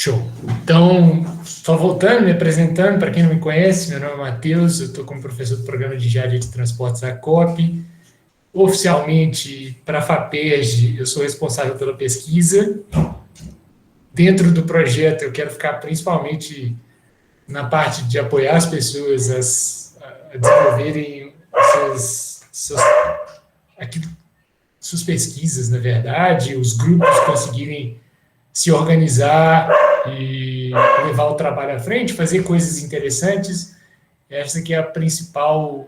Show. Então, só voltando, me apresentando, para quem não me conhece, meu nome é Matheus, eu estou como professor do Programa de Engenharia de Transportes da COP. Oficialmente, para a FAPERJ, eu sou responsável pela pesquisa. Dentro do projeto, eu quero ficar principalmente na parte de apoiar as pessoas a desenvolverem suas pesquisas, na verdade, os grupos conseguirem se organizar e levar o trabalho à frente, fazer coisas interessantes. Essa que é a principal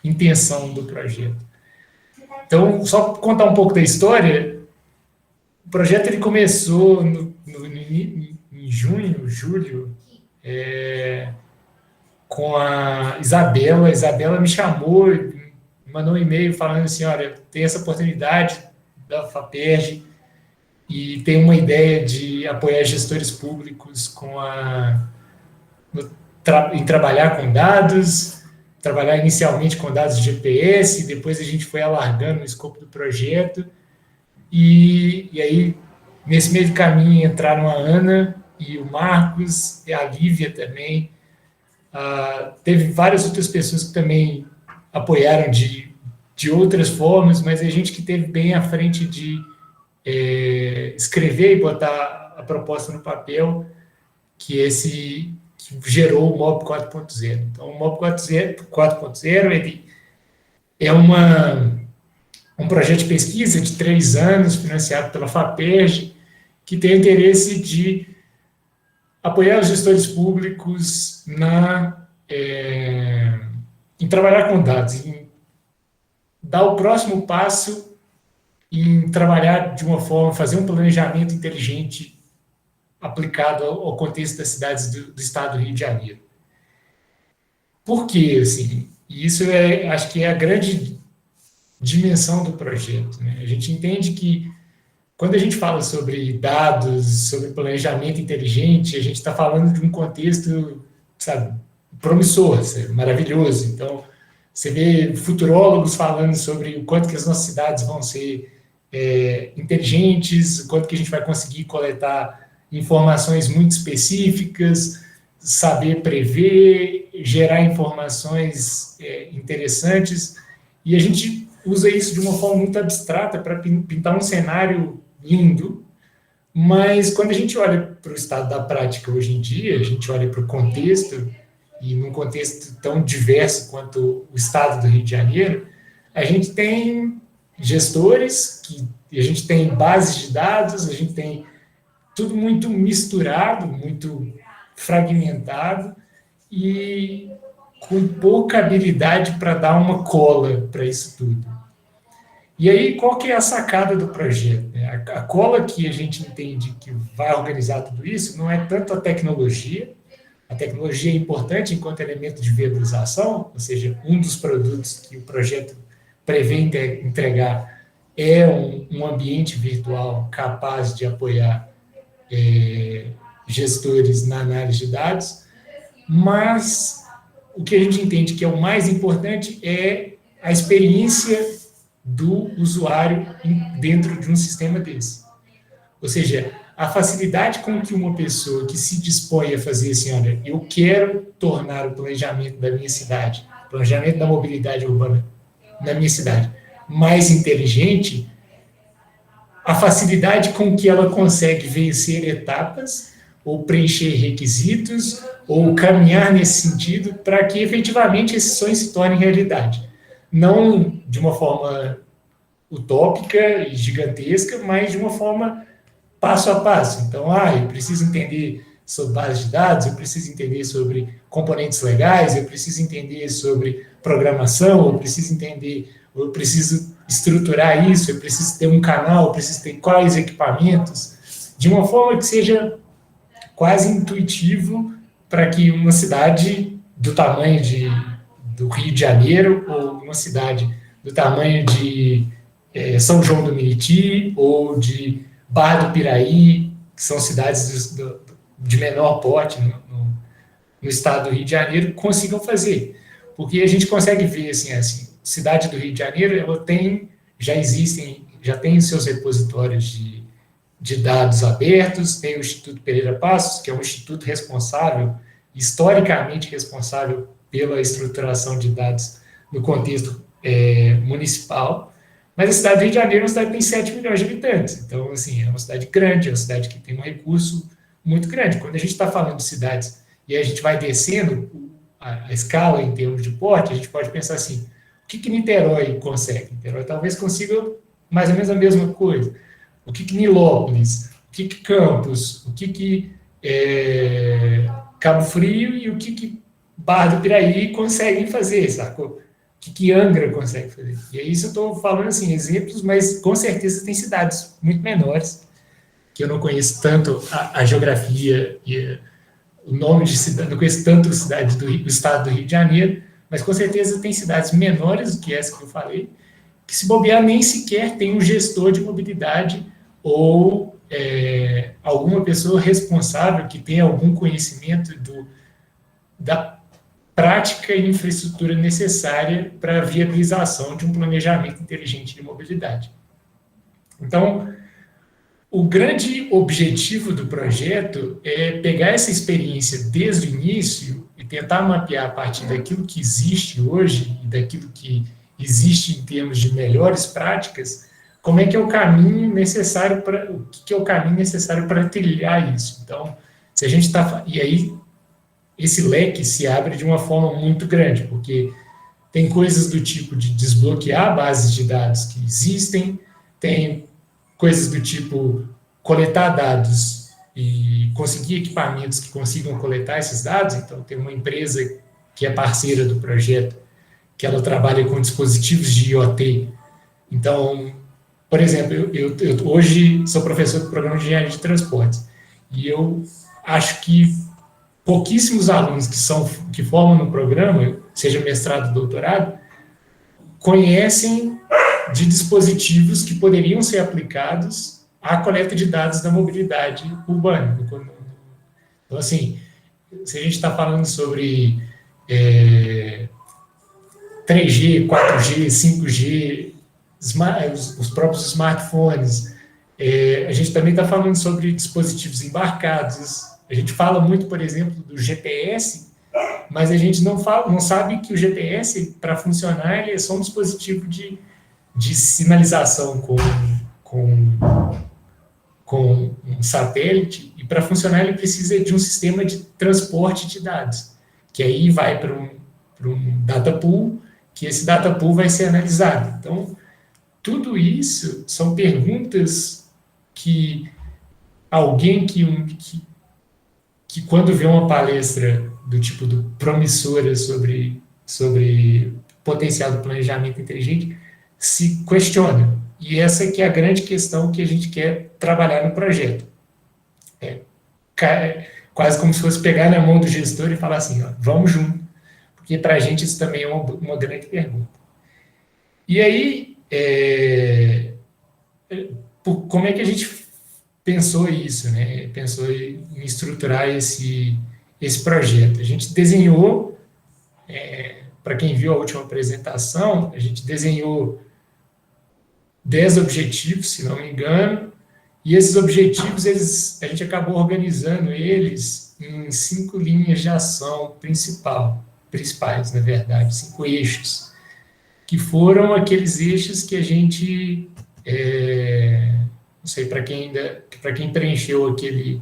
intenção do projeto. Então, só contar um pouco da história, o projeto ele começou em junho, julho, com a Isabela. A Isabela me chamou, me mandou um e-mail falando assim, olha, tem essa oportunidade da FAPERJ e tem uma ideia de apoiar gestores públicos em trabalhar com dados, trabalhar inicialmente com dados de GPS, depois a gente foi alargando o escopo do projeto, e aí, nesse meio do caminho, entraram a Ana e o Marcos, e a Lívia também. Teve várias outras pessoas que também apoiaram de outras formas, mas a gente que teve bem à frente de escrever e botar a proposta no papel, que gerou o MOB 4.0. Então, o MOB 4.0 ele é um projeto de pesquisa de 3 anos, financiado pela FAPERJ, que tem o interesse de apoiar os gestores públicos em trabalhar com dados, em dar o próximo passo em trabalhar de uma forma, fazer um planejamento inteligente aplicado ao contexto das cidades do estado do Rio de Janeiro. Por quê? Assim, isso acho que é a grande dimensão do projeto, né? A gente entende que quando a gente fala sobre dados, sobre planejamento inteligente, a gente está falando de um contexto, sabe, promissor, maravilhoso. Então, você vê futurólogos falando sobre o quanto que as nossas cidades vão ser inteligentes, o quanto que a gente vai conseguir coletar informações muito específicas, saber prever, gerar informações interessantes, e a gente usa isso de uma forma muito abstrata para pintar um cenário lindo, mas quando a gente olha para o estado da prática hoje em dia, a gente olha para o contexto, e num contexto tão diverso quanto o estado do Rio de Janeiro, a gente tem gestores, a gente tem bases de dados, a gente tem tudo muito misturado, muito fragmentado e com pouca habilidade para dar uma cola para isso tudo. E aí, qual que é a sacada do projeto? A cola que a gente entende que vai organizar tudo isso não é tanto a tecnologia é importante enquanto elemento de viabilização, ou seja, um dos produtos que o projeto prevê entregar é um ambiente virtual capaz de apoiar gestores na análise de dados, mas o que a gente entende que é o mais importante é a experiência do usuário dentro de um sistema desse. Ou seja, a facilidade com que uma pessoa que se dispõe a fazer assim, olha, eu quero tornar o planejamento da minha cidade, o planejamento da mobilidade urbana na minha cidade mais inteligente, a facilidade com que ela consegue vencer etapas, ou preencher requisitos, ou caminhar nesse sentido, para que efetivamente esse sonho se torne realidade. Não de uma forma utópica e gigantesca, mas de uma forma passo a passo. Então, eu preciso entender sobre base de dados, eu preciso entender sobre componentes legais, eu preciso entender sobre programação, eu preciso estruturar isso, eu preciso ter um canal, eu preciso ter quais equipamentos, de uma forma que seja quase intuitivo para que uma cidade do tamanho do Rio de Janeiro, ou uma cidade do tamanho de São João do Meriti, ou de Barra do Piraí, que são cidades de menor porte no estado do Rio de Janeiro, consigam fazer. Porque a gente consegue ver, assim, cidade do Rio de Janeiro, já tem os seus repositórios de dados abertos, tem o Instituto Pereira Passos, que é um instituto responsável, historicamente responsável pela estruturação de dados no contexto municipal, mas a cidade do Rio de Janeiro é uma cidade que tem 7 milhões de habitantes, então, assim, é uma cidade grande, é uma cidade que tem um recurso muito grande. Quando a gente está falando de cidades e a gente vai descendo a escala em termos de porte, a gente pode pensar assim, o que Niterói consegue? Niterói talvez consiga mais ou menos a mesma coisa. O que Nilópolis, o que Campos, o que Cabo Frio e o que Barra do Piraí conseguem fazer, sacou? O que Angra consegue fazer. E é isso eu estou falando assim, exemplos, mas com certeza tem cidades muito menores, que eu não conheço tanto a geografia e o nome de cidade, não conheço tanto cidades do estado do Rio de Janeiro, mas com certeza tem cidades menores do que essa que eu falei, que se bobear nem sequer tem um gestor de mobilidade ou alguma pessoa responsável que tenha algum conhecimento da prática e infraestrutura necessária para a viabilização de um planejamento inteligente de mobilidade. Então, o grande objetivo do projeto é pegar essa experiência desde o início e tentar mapear a partir daquilo que existe hoje e daquilo que existe em termos de melhores práticas, como é que é o caminho necessário para o que é o caminho necessário para trilhar isso. Então, se a gente está e aí esse leque se abre de uma forma muito grande, porque tem coisas do tipo de desbloquear bases de dados que existem, tem coisas do tipo coletar dados e conseguir equipamentos que consigam coletar esses dados. Então, tem uma empresa que é parceira do projeto, que ela trabalha com dispositivos de IoT. Então, por exemplo, eu hoje sou professor do programa de engenharia de transportes e eu acho que pouquíssimos alunos que formam no programa, seja mestrado ou doutorado, conhecem de dispositivos que poderiam ser aplicados à coleta de dados da mobilidade urbana. Então, assim, se a gente está falando sobre 3G, 4G, 5G, os próprios smartphones, a gente também está falando sobre dispositivos embarcados. A gente fala muito, por exemplo, do GPS, mas a gente não sabe que o GPS, para funcionar, ele é só um dispositivo de sinalização com um satélite, e para funcionar ele precisa de um sistema de transporte de dados, que aí vai para um data pool, que esse data pool vai ser analisado. Então, tudo isso são perguntas que alguém que quando vê uma palestra do tipo do promissora sobre potencial do planejamento inteligente, se questiona. E essa que é a grande questão que a gente quer trabalhar no projeto. Quase como se fosse pegar na mão do gestor e falar assim, ó, vamos junto, porque para a gente isso também é uma grande pergunta. E aí, como é que a gente pensou isso, né? Pensou em estruturar esse projeto. A gente desenhou, para quem viu a última apresentação, a gente desenhou 10 objetivos, se não me engano, e esses objetivos, a gente acabou organizando eles em 5 linhas de ação principais, na verdade, 5 eixos, que foram aqueles eixos que a gente, não sei, para quem preencheu aquele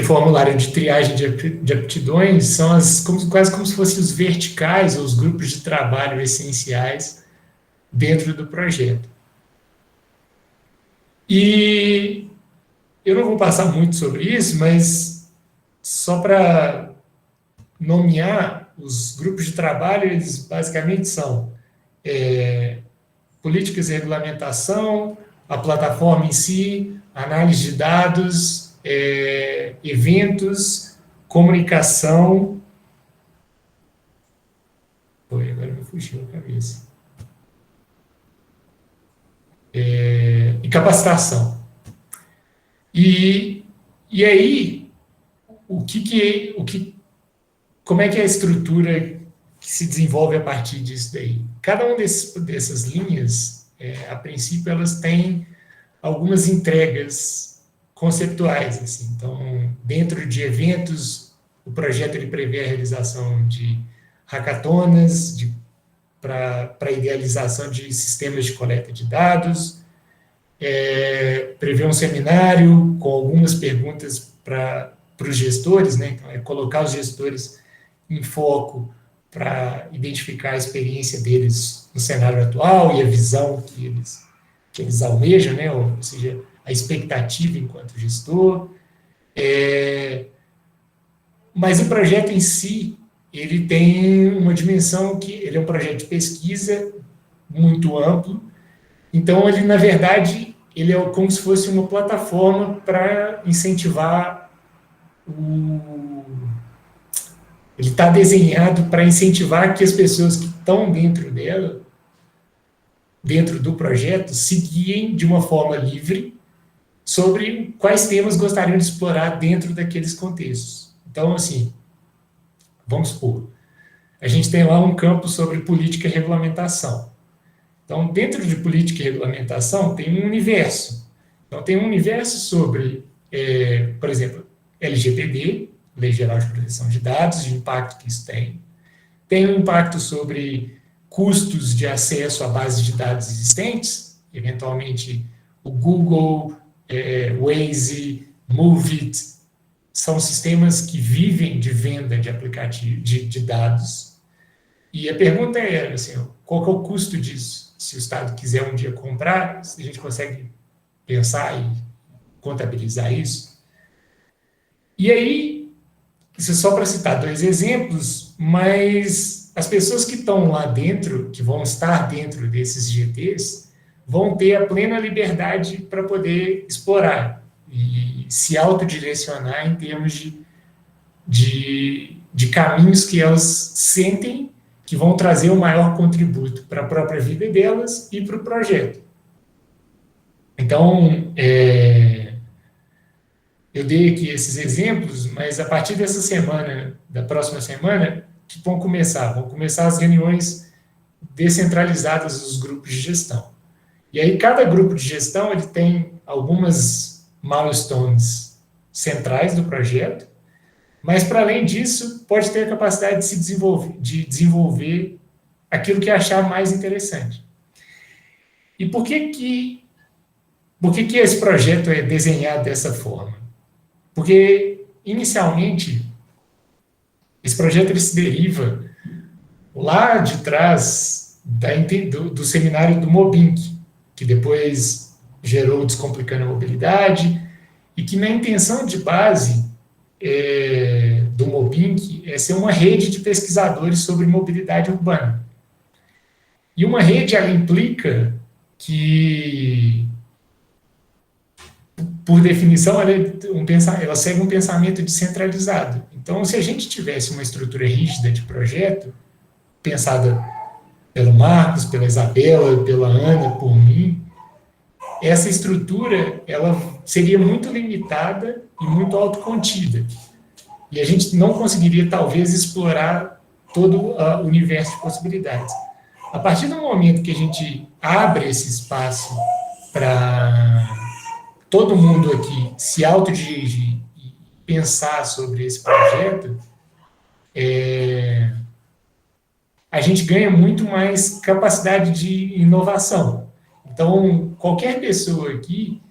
formulário de triagem de aptidões, são quase como se fossem os verticais, ou os grupos de trabalho essenciais dentro do projeto. E eu não vou passar muito sobre isso, mas só para nomear, os grupos de trabalho, eles basicamente são políticas e regulamentação, a plataforma em si, análise de dados, eventos, comunicação. Agora me fugiu a cabeça. E capacitação. E aí, como é que é a estrutura que se desenvolve a partir disso daí? Cada uma dessas linhas a princípio, elas têm algumas entregas conceptuais. Assim. Então, dentro de eventos, o projeto ele prevê a realização de hackatonas para idealização de sistemas de coleta de dados, prevê um seminário com algumas perguntas para os gestores, né? Então, colocar os gestores em foco para identificar a experiência deles no cenário atual e a visão que eles almejam, né? Ou seja, a expectativa enquanto gestor. Mas o projeto em si, ele tem uma dimensão que ele é um projeto de pesquisa muito amplo. Então, ele, na verdade, ele é como se fosse uma plataforma para incentivar Ele está desenhado para incentivar que as pessoas que estão dentro do projeto, se guiem de uma forma livre sobre quais temas gostariam de explorar dentro daqueles contextos. Então, assim, vamos supor, a gente tem lá um campo sobre política e regulamentação. Então, dentro de política e regulamentação, tem um universo. Então, tem um universo sobre, por exemplo, LGPD, Lei Geral de Proteção de Dados, de impacto que isso tem. Tem um impacto sobre custos de acesso à base de dados existentes, eventualmente o Google, Waze, Moovit, são sistemas que vivem de venda de aplicativos, de dados. E a pergunta é, assim, qual que é o custo disso? Se o Estado quiser um dia comprar, se a gente consegue pensar e contabilizar isso. E aí, isso é só para citar 2 exemplos, mas as pessoas que estão lá dentro, que vão estar dentro desses GTs, vão ter a plena liberdade para poder explorar e se autodirecionar em termos de caminhos que elas sentem que vão trazer o maior contributo para a própria vida delas e para o projeto. Então, eu dei aqui esses exemplos, mas a partir dessa semana, da próxima semana, que vão começar as reuniões descentralizadas dos grupos de gestão. E aí, cada grupo de gestão ele tem algumas milestones centrais do projeto, mas, para além disso, pode ter a capacidade de desenvolver aquilo que achar mais interessante. E por que esse projeto é desenhado dessa forma? Porque, inicialmente, esse projeto ele se deriva lá de trás do seminário do Mobink, que depois gerou o Descomplicando a Mobilidade, e que, na intenção de base do Mobink, é ser uma rede de pesquisadores sobre mobilidade urbana. E uma rede, ela implica que, por definição, ela segue um pensamento descentralizado. Então, se a gente tivesse uma estrutura rígida de projeto, pensada pelo Marcos, pela Isabela, pela Ana, por mim, essa estrutura ela seria muito limitada e muito autocontida. E a gente não conseguiria, talvez, explorar todo o universo de possibilidades. A partir do momento que a gente abre esse espaço para todo mundo aqui se autodirigir e pensar sobre esse projeto, a gente ganha muito mais capacidade de inovação. Então, qualquer pessoa aqui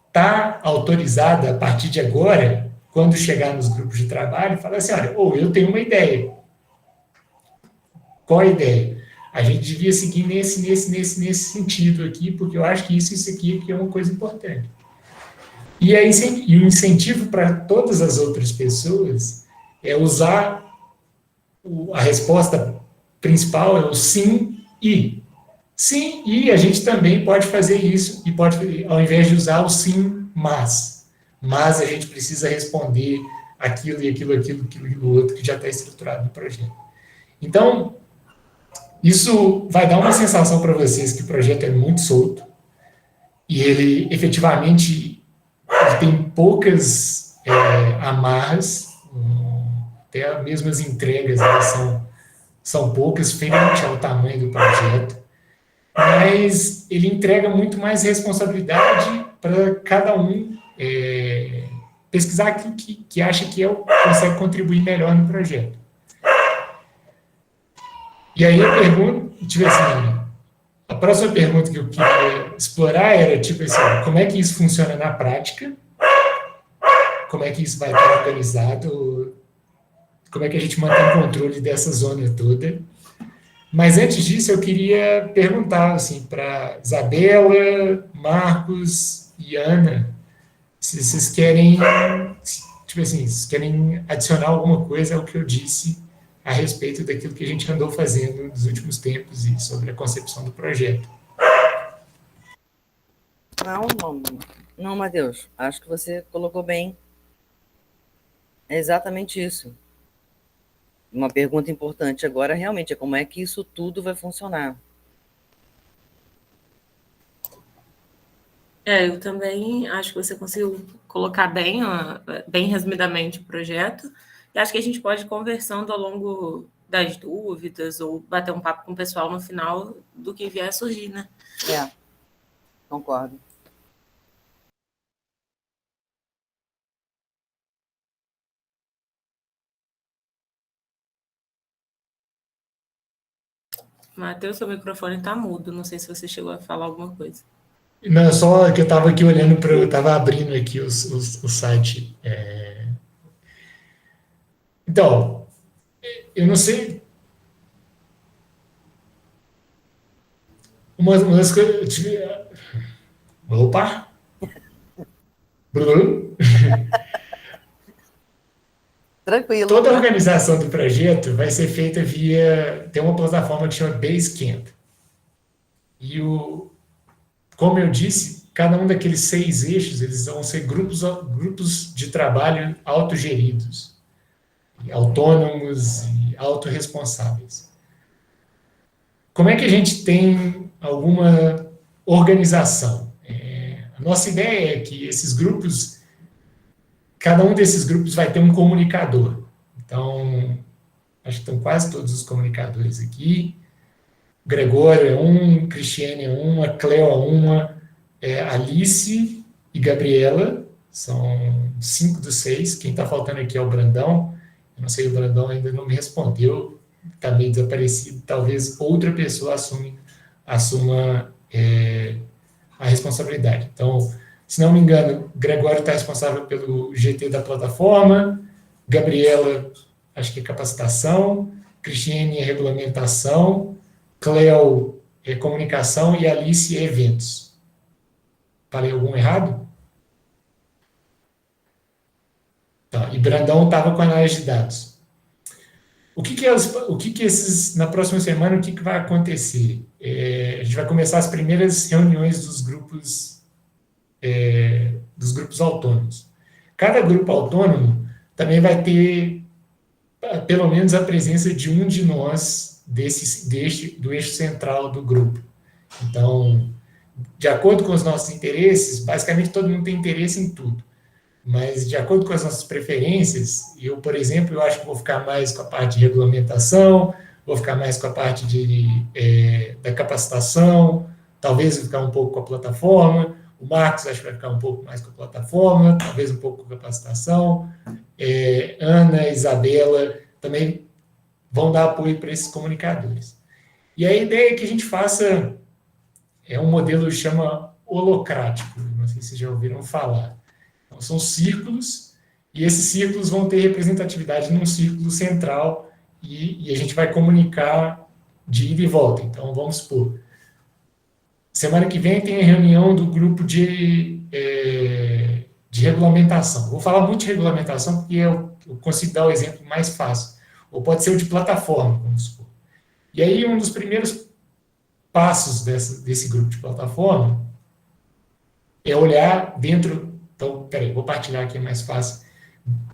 está autorizada, a partir de agora, quando chegar nos grupos de trabalho, falar assim, olha, eu tenho uma ideia. Qual a ideia? A gente devia seguir nesse sentido aqui, porque eu acho que isso aqui é uma coisa importante. E o incentivo para todas as outras pessoas é usar a resposta principal, é o sim e. Sim, e a gente também pode fazer isso, e pode, ao invés de usar o sim, mas a gente precisa responder aquilo e aquilo outro que já está estruturado no projeto. Então, isso vai dar uma sensação para vocês que o projeto é muito solto, e ele, efetivamente, tem poucas amarras, até mesmo as entregas elas são poucas, frente ao tamanho do projeto. mas ele entrega muito mais responsabilidade para cada um pesquisar aquilo que acha que consegue contribuir melhor no projeto. E aí a pergunta, tipo assim, a próxima pergunta que eu queria explorar era, tipo assim, como é que isso funciona na prática? Como é que isso vai estar organizado? Como é que a gente mantém controle dessa zona toda? Mas antes disso, eu queria perguntar assim, para Isabela, Marcos e Ana, se vocês querem, tipo assim, se querem adicionar alguma coisa ao que eu disse a respeito daquilo que a gente andou fazendo nos últimos tempos e sobre a concepção do projeto. Não, Matheus. Acho que você colocou bem. É exatamente isso. Uma pergunta importante agora realmente é como é que isso tudo vai funcionar. Eu também acho que você conseguiu colocar bem, bem resumidamente o projeto. E acho que a gente pode ir conversando ao longo das dúvidas ou bater um papo com o pessoal no final do que vier a surgir, né? Concordo. Matheus, seu microfone está mudo. Não sei se você chegou a falar alguma coisa. Não, só que eu estava aqui olhando para, eu estava abrindo aqui o site. Então, eu não sei. Uma das coisas. Opa! Bruno? Tranquilo. Toda a organização do projeto vai ser feita via. Tem uma plataforma que chama Basecamp. E como eu disse, cada um daqueles 6 eixos, eles vão ser grupos de trabalho autogeridos, autônomos e autorresponsáveis. Como é que a gente tem alguma organização? A nossa ideia é que esses grupos, cada um desses grupos vai ter um comunicador. Então, acho que estão quase todos os comunicadores aqui. Gregório é um, Cristiane é uma, Cleo é uma, Alice e Gabriela são 5 dos 6. Quem está faltando aqui é o Brandão. Eu não sei, o Brandão ainda não me respondeu, está meio desaparecido. Talvez outra pessoa assuma a responsabilidade. Então, se não me engano, Gregório está responsável pelo GT da plataforma, Gabriela, acho que é capacitação, Cristiane é regulamentação, Cleo é comunicação e Alice é eventos. Falei algum errado? Tá, e Brandão estava com análise de dados. O que esses, na próxima semana, o que vai acontecer? A gente vai começar as primeiras reuniões dos grupos autônomos. Cada grupo autônomo também vai ter pelo menos a presença de um de nós do eixo central do grupo. Então, de acordo com os nossos interesses, basicamente todo mundo tem interesse em tudo. Mas, de acordo com as nossas preferências, eu, por exemplo, eu acho que vou ficar mais com a parte de regulamentação, vou ficar mais com a parte da capacitação, talvez vou ficar um pouco com a plataforma, o Marcos acho que vai ficar um pouco mais com a plataforma, talvez um pouco com a capacitação, Ana, Isabela também vão dar apoio para esses comunicadores. E a ideia é que a gente faça um modelo que chama holocrático, não sei se vocês já ouviram falar. Então, são círculos, e esses círculos vão ter representatividade num círculo central, e a gente vai comunicar de ida e volta. Então, vamos supor, semana que vem tem a reunião do grupo de regulamentação. Vou falar muito de regulamentação, porque eu consigo dar o exemplo mais fácil. Ou pode ser o de plataforma, vamos supor. E aí, um dos primeiros passos desse grupo de plataforma é olhar dentro. Então, peraí, vou partilhar aqui mais fácil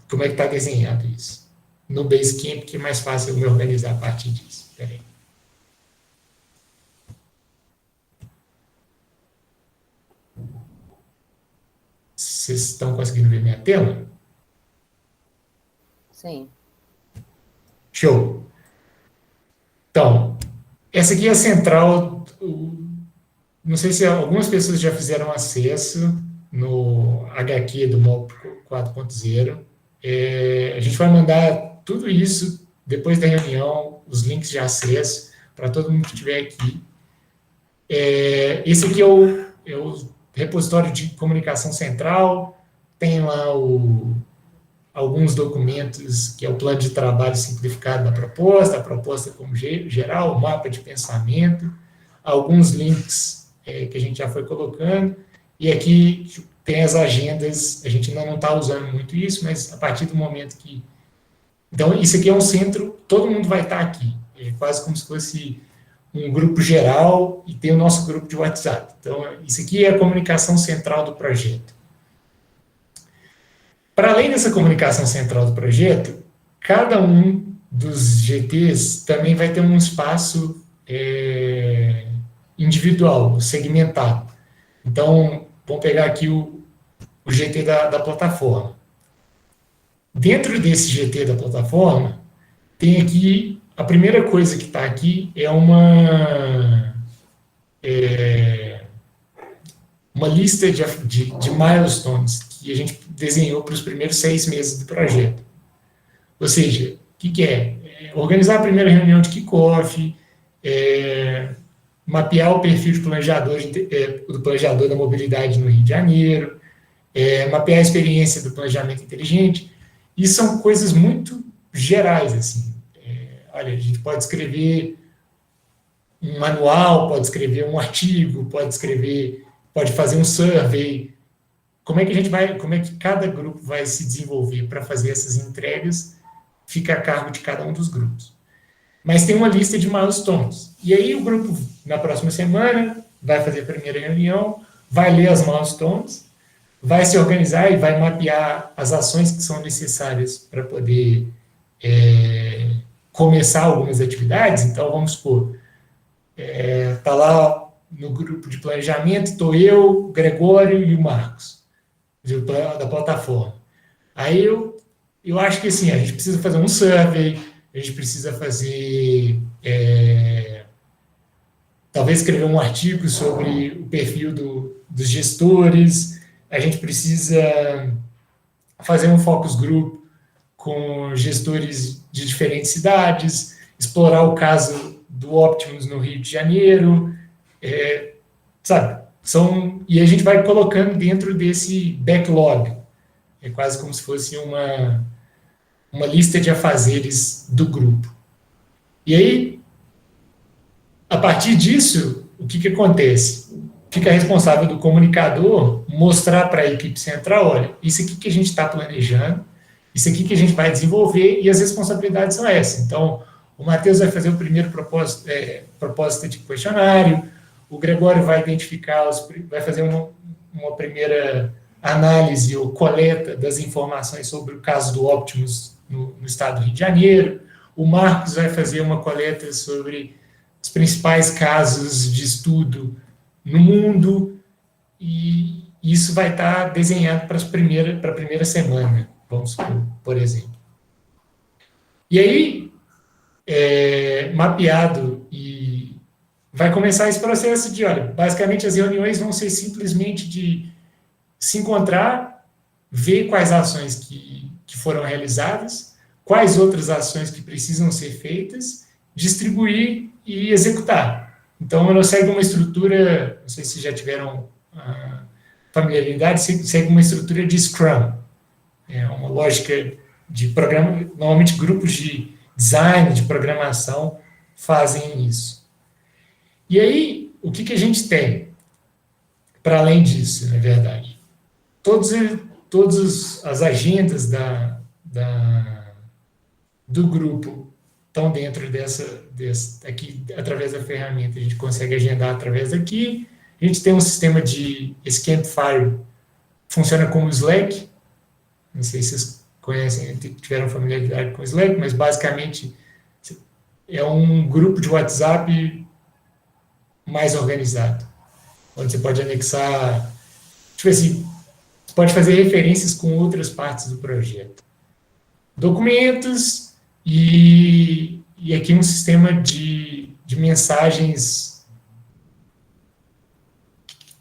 como é que está desenhado isso. No Basecamp, que é mais fácil eu me organizar a partir disso. Peraí. Vocês estão conseguindo ver minha tela? Sim. Show. Então, essa aqui é a central não sei se algumas pessoas já fizeram acesso no HQ do MOP 4.0. A gente vai mandar tudo isso depois da reunião, os links de acesso, para todo mundo que estiver aqui. Esse aqui é o repositório de comunicação central, tem lá alguns documentos, que é o plano de trabalho simplificado da proposta, a proposta como geral, o mapa de pensamento, alguns links que a gente já foi colocando, e aqui tem as agendas, a gente ainda não está usando muito isso, mas a partir do momento que... Então, isso aqui é um centro, todo mundo vai estar aqui, é quase como se fosse um grupo geral, e tem o nosso grupo de WhatsApp. Então, isso aqui é a comunicação central do projeto. Para além dessa comunicação central do projeto, cada um dos GTs também vai ter um espaço individual, segmentado. Então, vamos pegar aqui o GT da plataforma. Dentro desse GT da plataforma, tem aqui, a primeira coisa que está aqui é uma lista de milestones que a gente desenhou para os primeiros 6 meses do projeto. Ou seja, o que é? Organizar a primeira reunião de kickoff, mapear o perfil de planejador, do planejador da mobilidade no Rio de Janeiro, mapear a experiência do planejamento inteligente. E são coisas muito gerais, assim. Olha, a gente pode escrever um manual, pode escrever um artigo, pode fazer um survey. Como é que cada grupo vai se desenvolver para fazer essas entregas, fica a cargo de cada um dos grupos. Mas tem uma lista de milestones. E aí o grupo, na próxima semana, vai fazer a primeira reunião, vai ler as milestones, vai se organizar e vai mapear as ações que são necessárias para poder começar algumas atividades. Então, vamos supor, está lá no grupo de planejamento, estou eu, o Gregório e o Marcos, da plataforma. Aí eu acho que assim, a gente precisa fazer um survey, a gente precisa fazer, talvez escrever um artigo sobre o perfil dos gestores, a gente precisa fazer um focus group com gestores de diferentes cidades, explorar o caso do Optimus no Rio de Janeiro, sabe? E a gente vai colocando dentro desse backlog, é quase como se fosse uma lista de afazeres do grupo. E aí, a partir disso, o que acontece? Fica responsável do comunicador mostrar para a equipe central, olha, isso aqui que a gente está planejando, isso aqui que a gente vai desenvolver, e as responsabilidades são essas. Então, o Matheus vai fazer o primeiro proposta de questionário, o Gregório vai identificar, vai fazer uma primeira análise ou coleta das informações sobre o caso do Optimus no estado do Rio de Janeiro, o Marcos vai fazer uma coleta sobre os principais casos de estudo no mundo, e isso vai estar desenhado para a primeira semana, vamos supor, por exemplo. E aí, mapeado, e vai começar esse processo de, olha, basicamente as reuniões vão ser simplesmente de se encontrar, ver quais ações que foram realizadas, quais outras ações que precisam ser feitas, distribuir e executar. Então, ela segue uma estrutura, não sei se já tiveram familiaridade, segue uma estrutura de Scrum. É uma lógica de programa, normalmente grupos de design, de programação, fazem isso. E aí, o que a gente tem, para além disso, na verdade? Todas as agendas do grupo estão dentro aqui, através da ferramenta, a gente consegue agendar através daqui. A gente tem um sistema esse Campfire, funciona como Slack, não sei se vocês conhecem, tiveram familiaridade com o Slack, mas basicamente é um grupo de WhatsApp mais organizado, onde você pode anexar, tipo assim, você pode fazer referências com outras partes do projeto. Documentos e aqui um sistema de mensagens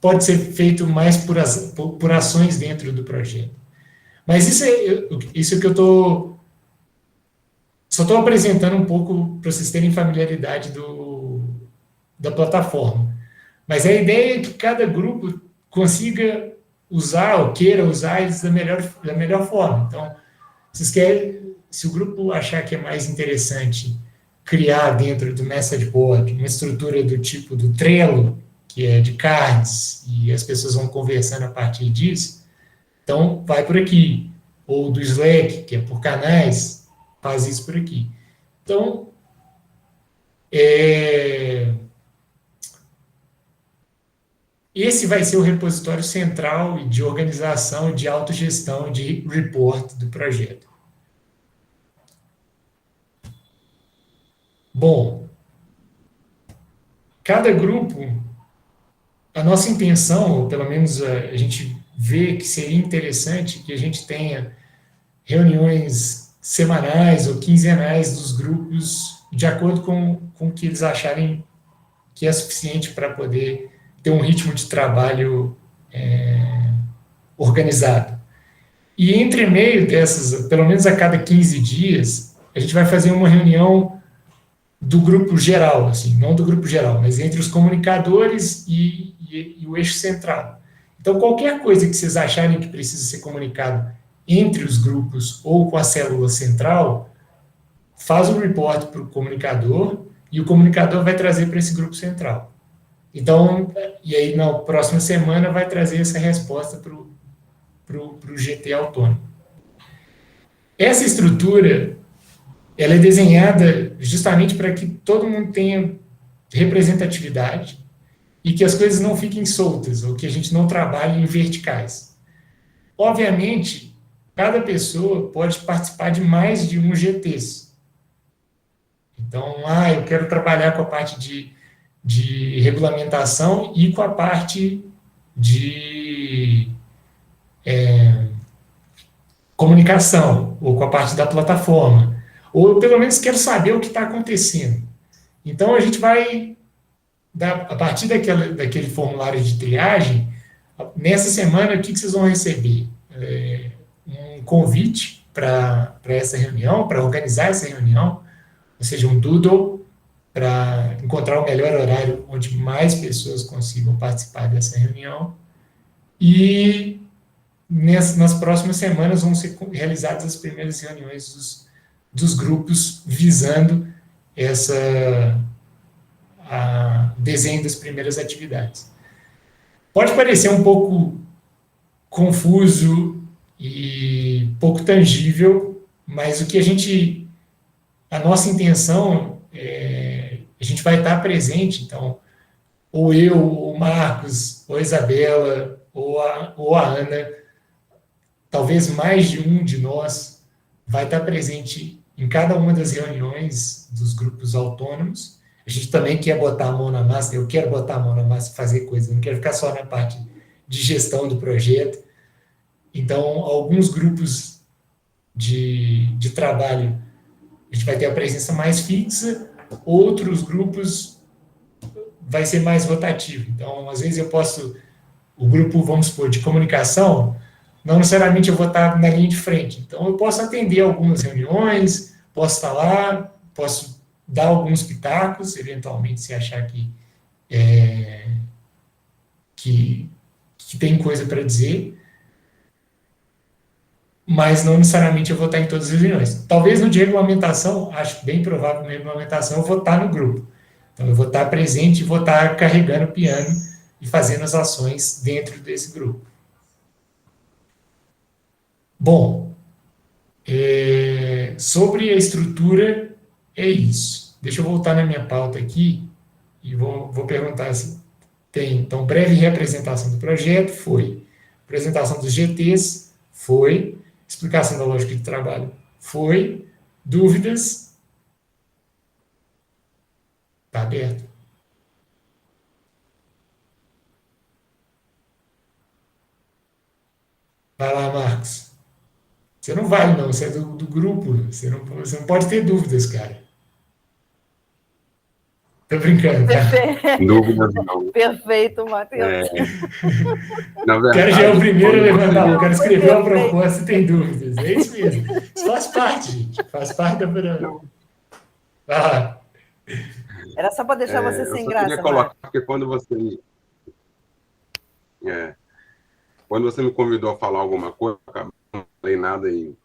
pode ser feito mais por ações dentro do projeto. Mas isso é que eu só estou apresentando um pouco para vocês terem familiaridade da plataforma. Mas a ideia é que cada grupo consiga usar ou queira usar eles da melhor forma. Então, vocês querem, se o grupo achar que é mais interessante criar dentro do message board uma estrutura do tipo do Trello, que é de cards, e as pessoas vão conversando a partir disso, então vai por aqui. Ou do Slack, que é por canais, faz isso por aqui. Então, esse vai ser o repositório central de organização, de autogestão, de report do projeto. Bom, cada grupo, a nossa intenção, ou pelo menos a gente vê que seria interessante que a gente tenha reuniões semanais ou quinzenais dos grupos, de acordo com o que eles acharem que é suficiente para poder ter um ritmo de trabalho organizado. E entre meio dessas, pelo menos a cada 15 dias, a gente vai fazer uma reunião do grupo geral, assim, não do grupo geral, mas entre os comunicadores e o eixo central. Então, qualquer coisa que vocês acharem que precisa ser comunicado entre os grupos ou com a célula central, faz um report para o comunicador e o comunicador vai trazer para esse grupo central. Então, e aí na próxima semana vai trazer essa resposta para o GT autônomo. Essa estrutura, ela é desenhada justamente para que todo mundo tenha representatividade e que as coisas não fiquem soltas, ou que a gente não trabalhe em verticais. Obviamente, cada pessoa pode participar de mais de um GTs. Então, eu quero trabalhar com a parte de regulamentação e com a parte de comunicação, ou com a parte da plataforma. Ou eu, pelo menos, quero saber o que está acontecendo. Então, a gente vai, a partir daquele formulário de triagem, nessa semana, o que vocês vão receber? Um convite para essa reunião, para organizar essa reunião, ou seja, um doodle, para encontrar o melhor horário onde mais pessoas consigam participar dessa reunião. E nas próximas semanas vão ser realizadas as primeiras reuniões dos grupos visando desenho das primeiras atividades. Pode parecer um pouco confuso e pouco tangível, mas a nossa intenção a gente vai estar presente, então, ou eu, ou o Marcos, ou a Isabela, ou a Ana, talvez mais de um de nós vai estar presente em cada uma das reuniões dos grupos autônomos. A gente também quer botar a mão na massa, eu quero botar a mão na massa e fazer coisa, não quero ficar só na parte de gestão do projeto. Então, alguns grupos de trabalho, a gente vai ter a presença mais fixa, outros grupos vai ser mais rotativo. Então, às vezes o grupo, vamos supor, de comunicação, não necessariamente eu vou estar na linha de frente. Então, eu posso atender algumas reuniões, posso falar, posso dar alguns pitacos, eventualmente, se achar que tem coisa para dizer, mas não necessariamente eu vou estar em todas as reuniões. Talvez no de regulamentação, acho bem provável que na regulamentação eu vou estar no grupo. Então, eu vou estar presente e vou estar carregando o piano e fazendo as ações dentro desse grupo. Bom, sobre a estrutura, é isso. Deixa eu voltar na minha pauta aqui e vou perguntar se tem. Então, breve reapresentação do projeto, foi. Apresentação dos GTs, foi. Explicação da lógica de trabalho, foi. Dúvidas? Está aberto. Vai lá, Marcos. Você não vale, não. Você é do grupo. Você não pode ter dúvidas, cara. Tô brincando, tá? Dúvidas não. Perfeito, Matheus. Na O cara já é o verdade, primeiro a quando levantar, você- o cara escreveu a Perfeito. proposta e tem dúvidas. É isso mesmo. Isso faz parte, gente. Faz parte da. Ah, Era só para deixar você eu sem só queria graça, colocar, Marcos. porque quando você me convidou a falar alguma coisa, eu acabei não falei nada e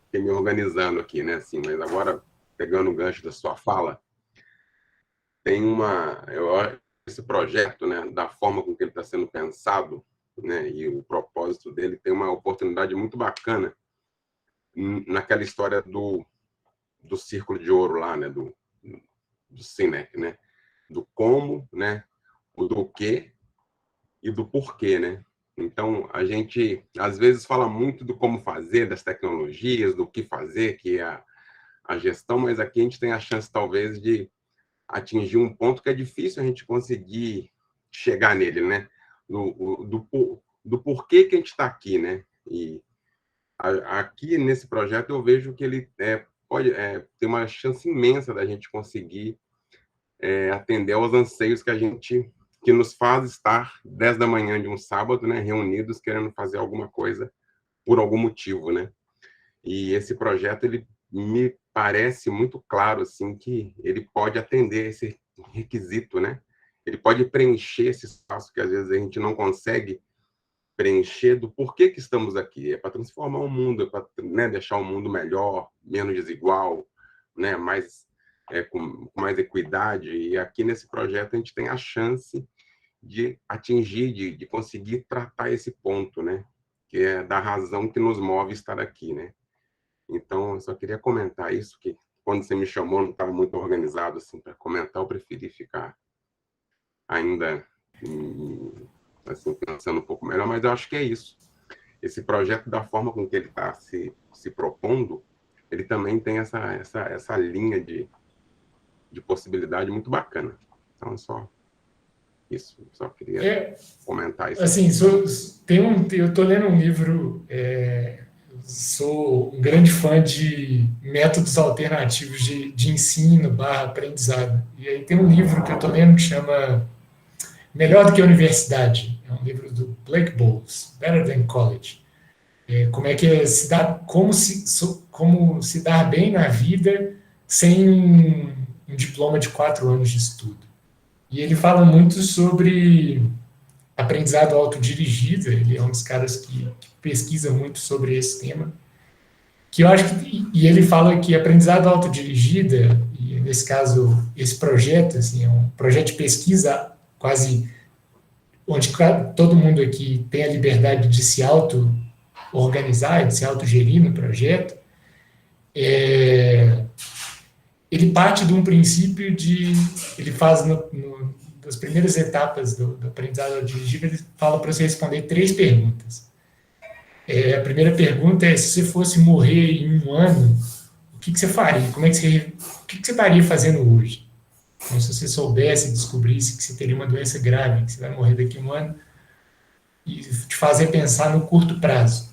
fiquei me organizando aqui, né? Assim, mas agora, pegando o gancho da sua fala, tem esse projeto, né, da forma com que ele está sendo pensado, né, e o propósito dele tem uma oportunidade muito bacana naquela história do círculo de ouro lá, né, do Sinek, né, do como, né, o do quê e do porquê, né. Então, a gente, às vezes, fala muito do como fazer, das tecnologias, do que fazer, que é a gestão, mas aqui a gente tem a chance, talvez, de atingir um ponto que é difícil a gente conseguir chegar nele, né? Do porquê que a gente está aqui, né? E aqui nesse projeto eu vejo que ele pode ter uma chance imensa da gente conseguir atender aos anseios que nos faz estar 10 da manhã de um sábado, né? Reunidos querendo fazer alguma coisa por algum motivo, né? E esse projeto ele me parece muito claro assim que ele pode atender esse requisito, né? Ele pode preencher esse espaço que às vezes a gente não consegue preencher do porquê que estamos aqui. É para transformar o mundo, é para, né, deixar o mundo melhor, menos desigual, né? Com mais equidade. E aqui nesse projeto a gente tem a chance de atingir, de conseguir tratar esse ponto, né? Que é da razão que nos move estar aqui, né? Então, eu só queria comentar isso, que quando você me chamou, não estava muito organizado assim para comentar, eu preferi ficar ainda assim, pensando um pouco melhor, mas eu acho que é isso. Esse projeto, da forma com que ele está se propondo, ele também tem essa linha de possibilidade muito bacana. Então, é só isso. Só queria comentar isso. assim, eu estou lendo um livro, sou um grande fã de métodos alternativos de ensino / aprendizado. E aí tem um livro que eu estou lendo que chama Melhor do que a Universidade. É um livro do Blake Bowles, Better Than College. Como é que como se dar bem na vida sem um diploma de 4 anos de estudo. E ele fala muito sobre aprendizado autodirigido, ele é um dos caras que pesquisa muito sobre esse tema, que eu acho e ele fala que aprendizado autodirigida, e nesse caso, esse projeto, assim, é um projeto de pesquisa quase onde todo mundo aqui tem a liberdade de se auto-organizar, de se autogerir no projeto, ele parte de um princípio ele faz das primeiras etapas do aprendizado autodirigido, ele fala para você responder 3 perguntas. A primeira pergunta é: se você fosse morrer em 1 ano, o que você faria? O que você estaria fazendo hoje? Então, se você soubesse, descobrisse que você teria uma doença grave, que você vai morrer daqui a 1 ano, e te fazer pensar no curto prazo.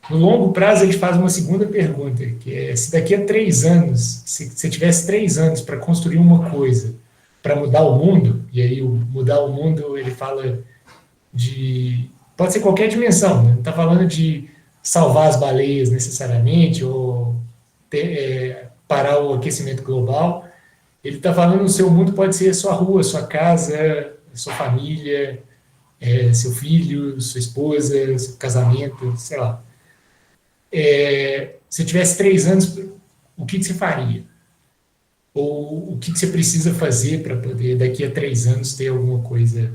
No longo prazo, a gente faz uma segunda pergunta, que é: se daqui a 3 anos, se você tivesse 3 anos para construir uma coisa, para mudar o mundo, e aí mudar o mundo, ele fala pode ser qualquer dimensão, né? Não está falando de salvar as baleias necessariamente, ou parar o aquecimento global. Ele está falando: o seu mundo pode ser a sua rua, a sua casa, a sua família, seu filho, sua esposa, seu casamento, sei lá. Se tivesse 3 anos, o que você faria? Ou o que você precisa fazer para poder, daqui a 3 anos, ter alguma coisa?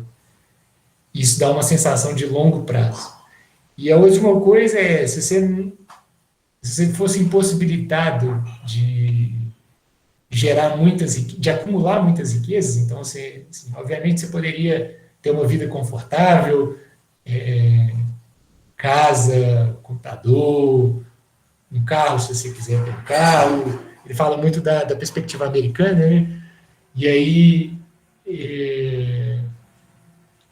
Isso dá uma sensação de longo prazo. E a última coisa é: se você fosse impossibilitado de de acumular muitas riquezas, então obviamente você poderia ter uma vida confortável, casa, computador, um carro, se você quiser ter um carro. Ele fala muito da perspectiva americana, né? E aí,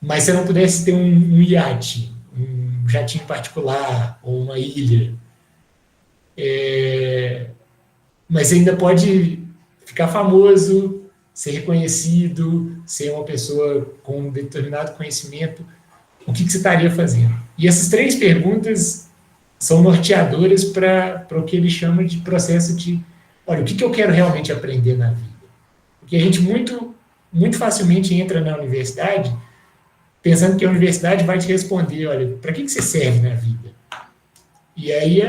mas se você não pudesse ter um iate, um jatinho particular ou uma ilha, mas você ainda pode ficar famoso, ser reconhecido, ser uma pessoa com um determinado conhecimento, o que você estaria fazendo? E essas 3 perguntas são norteadoras para o que ele chama de processo de, olha, o que eu quero realmente aprender na vida? Porque a gente muito facilmente entra na universidade pensando que a universidade vai te responder, olha, para que você serve na vida? E aí,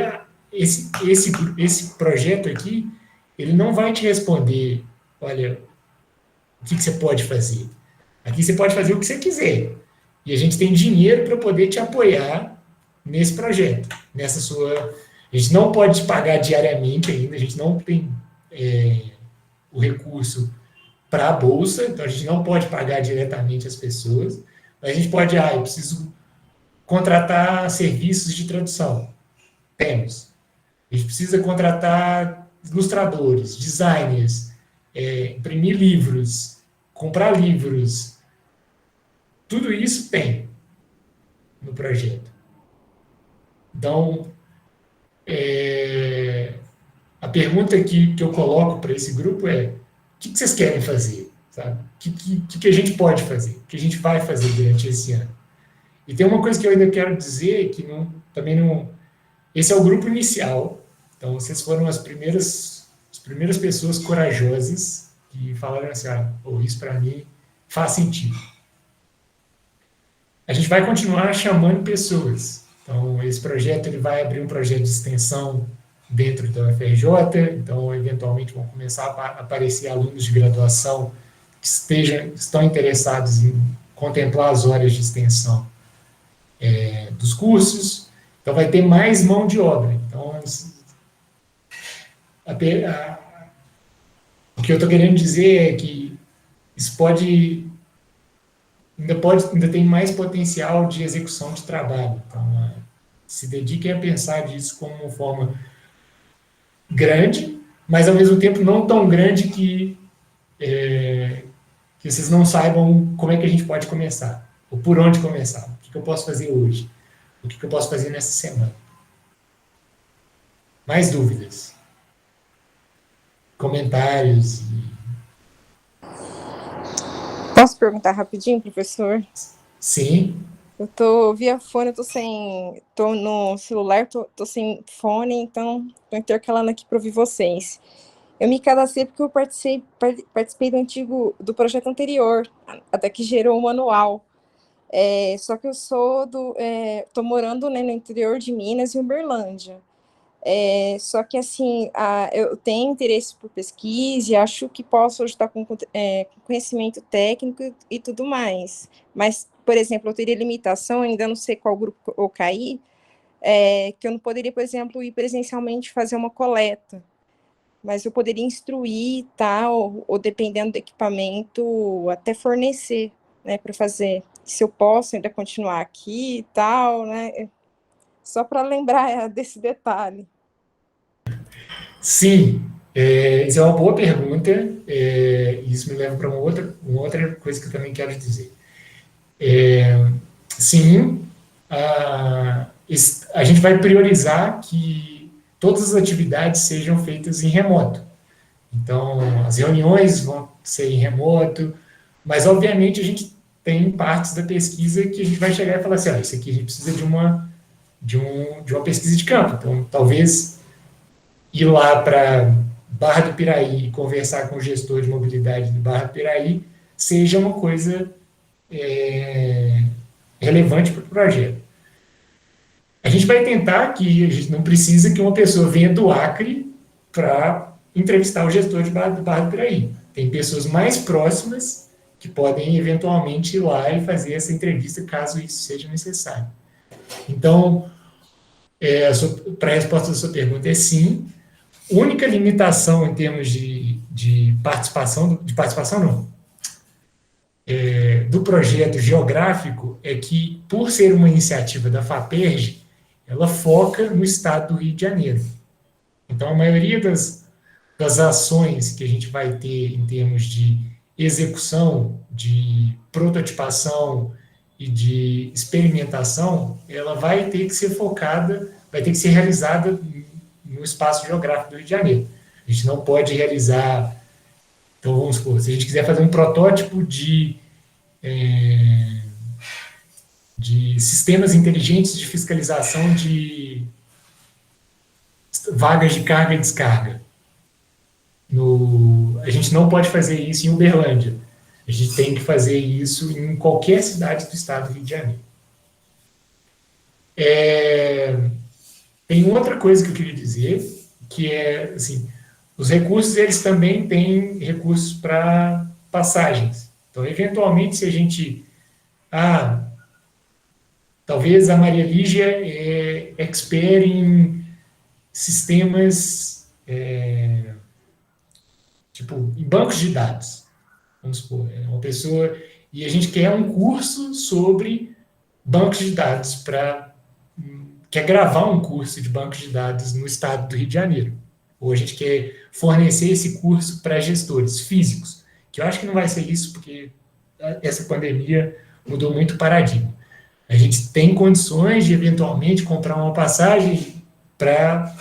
esse projeto aqui, ele não vai te responder, olha, o que você pode fazer. Aqui você pode fazer o que você quiser. E a gente tem dinheiro para poder te apoiar nesse projeto, nessa sua... A gente não pode te pagar diariamente ainda, a gente não tem o recurso para a bolsa, então a gente não pode pagar diretamente as pessoas, mas a gente pode, eu preciso contratar serviços de tradução. Temos. A gente precisa contratar ilustradores, designers, imprimir livros, comprar livros. Tudo isso tem no projeto. Então, a pergunta que eu coloco para esse grupo é: o que vocês querem fazer? Sabe? O que a gente pode fazer? O que a gente vai fazer durante esse ano? E tem uma coisa que eu ainda quero dizer, que também não... Esse é o grupo inicial, então vocês foram as primeiras pessoas corajosas que falaram assim, isso para mim faz sentido. A gente vai continuar chamando pessoas. Então, esse projeto ele vai abrir um projeto de extensão dentro da UFRJ, então, eventualmente, vão começar a aparecer alunos de graduação que estão interessados em contemplar as horas de extensão dos cursos. Então, vai ter mais mão de obra. Então, o que eu estou querendo dizer é que isso ainda tem mais potencial de execução de trabalho. Então, se dediquem a pensar disso como uma forma grande, mas, ao mesmo tempo, não tão grande que vocês não saibam como é que a gente pode começar, ou por onde começar. O que eu posso fazer hoje? O que eu posso fazer nessa semana? Mais dúvidas? Comentários? Posso perguntar rapidinho, professor? Sim. Eu tô via fone, tô no celular, tô sem fone, então tô intercalando aqui para ouvir vocês. Eu me cadastrei porque eu participei do projeto anterior, até que gerou o manual. Só que eu tô morando, né, no interior de Minas, em Uberlândia. Só que, assim, eu tenho interesse por pesquisa e acho que posso ajudar com conhecimento técnico e tudo mais. Mas, por exemplo, eu teria limitação, ainda não sei qual grupo eu caí, que eu não poderia, por exemplo, ir presencialmente fazer uma coleta. Mas eu poderia instruir e tal, ou dependendo do equipamento, até fornecer, né, para fazer. Se eu posso ainda continuar aqui e tal, né? Só para lembrar desse detalhe. Sim, isso é uma boa pergunta, isso me leva para uma outra coisa que eu também quero dizer. Sim, a gente vai priorizar que todas as atividades sejam feitas em remoto. Então, as reuniões vão ser em remoto, mas, obviamente, a gente tem partes da pesquisa que a gente vai chegar e falar assim, isso aqui a gente precisa de uma pesquisa de campo. Então, talvez ir lá para Barra do Piraí e conversar com o gestor de mobilidade de Barra do Piraí seja uma coisa relevante para o projeto. A gente vai tentar que a gente não precisa que uma pessoa venha do Acre para entrevistar o gestor de Barra do Piraí. Tem pessoas mais próximas que podem, eventualmente, ir lá e fazer essa entrevista, caso isso seja necessário. Então, para a resposta da sua pergunta é sim. Única limitação em termos de participação do projeto geográfico é que, por ser uma iniciativa da FAPERJ, ela foca no estado do Rio de Janeiro. Então, a maioria das ações que a gente vai ter em termos de execução, de prototipação e de experimentação, ela vai ter que ser focada, vai ter que ser realizada no espaço geográfico do Rio de Janeiro. A gente não pode realizar Então, vamos supor, se a gente quiser fazer um protótipo de sistemas inteligentes de fiscalização de vagas de carga e descarga. A gente não pode fazer isso em Uberlândia. A gente tem que fazer isso em qualquer cidade do estado do Rio de Janeiro. Tem outra coisa que eu queria dizer, que é, assim, os recursos, eles também têm recursos para passagens. Então, eventualmente, se a gente... talvez a Maria Lígia é expert em sistemas, tipo, em bancos de dados. Vamos supor, é uma pessoa... E a gente quer um curso sobre bancos de dados quer gravar um curso de bancos de dados no estado do Rio de Janeiro. Ou a gente quer fornecer esse curso para gestores físicos, que eu acho que não vai ser isso, porque essa pandemia mudou muito o paradigma. A gente tem condições de, eventualmente, comprar uma passagem para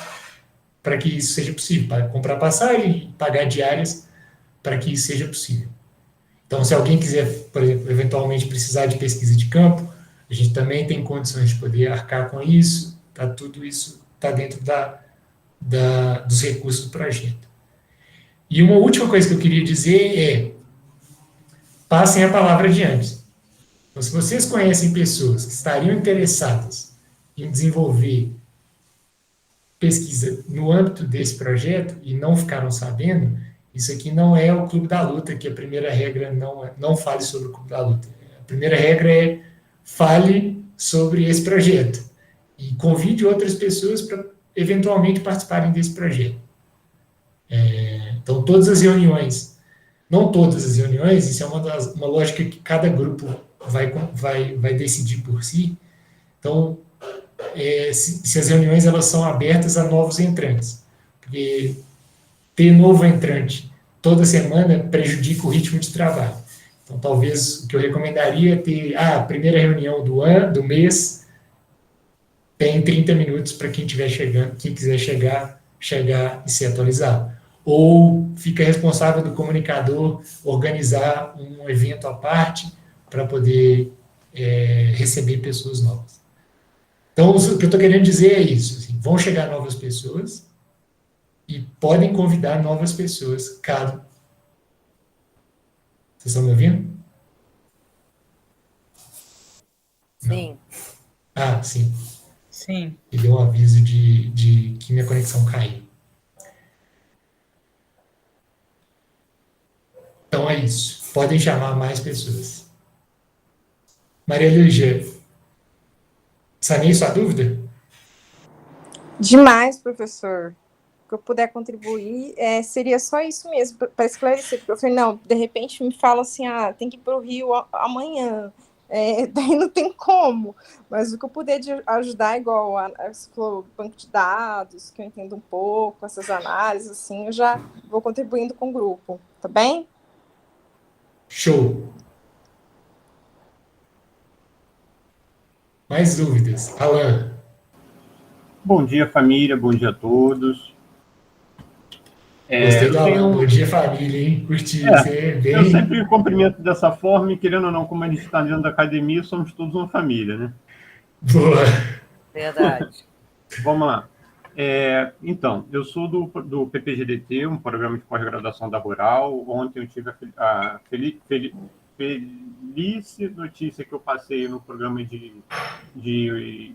que isso seja possível, para comprar passagem e pagar diárias para que isso seja possível. Então, se alguém quiser, por exemplo, eventualmente precisar de pesquisa de campo, a gente também tem condições de poder arcar com isso, tudo isso está dentro dos recursos do projeto. E uma última coisa que eu queria dizer é: passem a palavra adiante. Então, se vocês conhecem pessoas que estariam interessadas em desenvolver pesquisa no âmbito desse projeto e não ficaram sabendo, isso aqui não é o Clube da Luta, que a primeira regra não fale sobre o Clube da Luta. A primeira regra é: fale sobre esse projeto e convide outras pessoas para eventualmente participarem desse projeto. Então, todas as reuniões, não todas as reuniões, isso é uma lógica que cada grupo vai decidir por si. Então, se as reuniões elas são abertas a novos entrantes, porque ter novo entrante toda semana prejudica o ritmo de trabalho. Então, talvez o que eu recomendaria é ter a primeira reunião do mês, tem 30 minutos para quem quiser chegar e ser atualizado. Ou fica responsável do comunicador organizar um evento à parte para poder receber pessoas novas. Então, o que eu estou querendo dizer é isso: assim, vão chegar novas pessoas e podem convidar novas pessoas, caso... Vocês estão me ouvindo? Sim. Não. Sim. Sim. E deu um aviso de que minha conexão caiu. Então é isso. Podem chamar mais pessoas. Maria Lígia, sanei sua dúvida? Demais, professor. O que eu puder contribuir seria só isso mesmo, para esclarecer. Porque eu falei, não, de repente me falam assim, tem que ir para o Rio amanhã. Daí não tem como. Mas o que eu puder ajudar, igual você falou, banco de dados, que eu entendo um pouco, essas análises, assim, eu já vou contribuindo com o grupo. Tá bem? Show. Mais dúvidas? Alan. Bom dia, família. Bom dia a todos. Gostei do Alan. Bom dia, família, hein? Curti. Eu sempre cumprimento dessa forma e, querendo ou não, como a gente está dentro da academia, somos todos uma família, né? Boa. Verdade. Vamos lá. Então, eu sou do PPGDT, um programa de pós-graduação da Rural. Ontem eu tive a feliz notícia que eu passei no programa de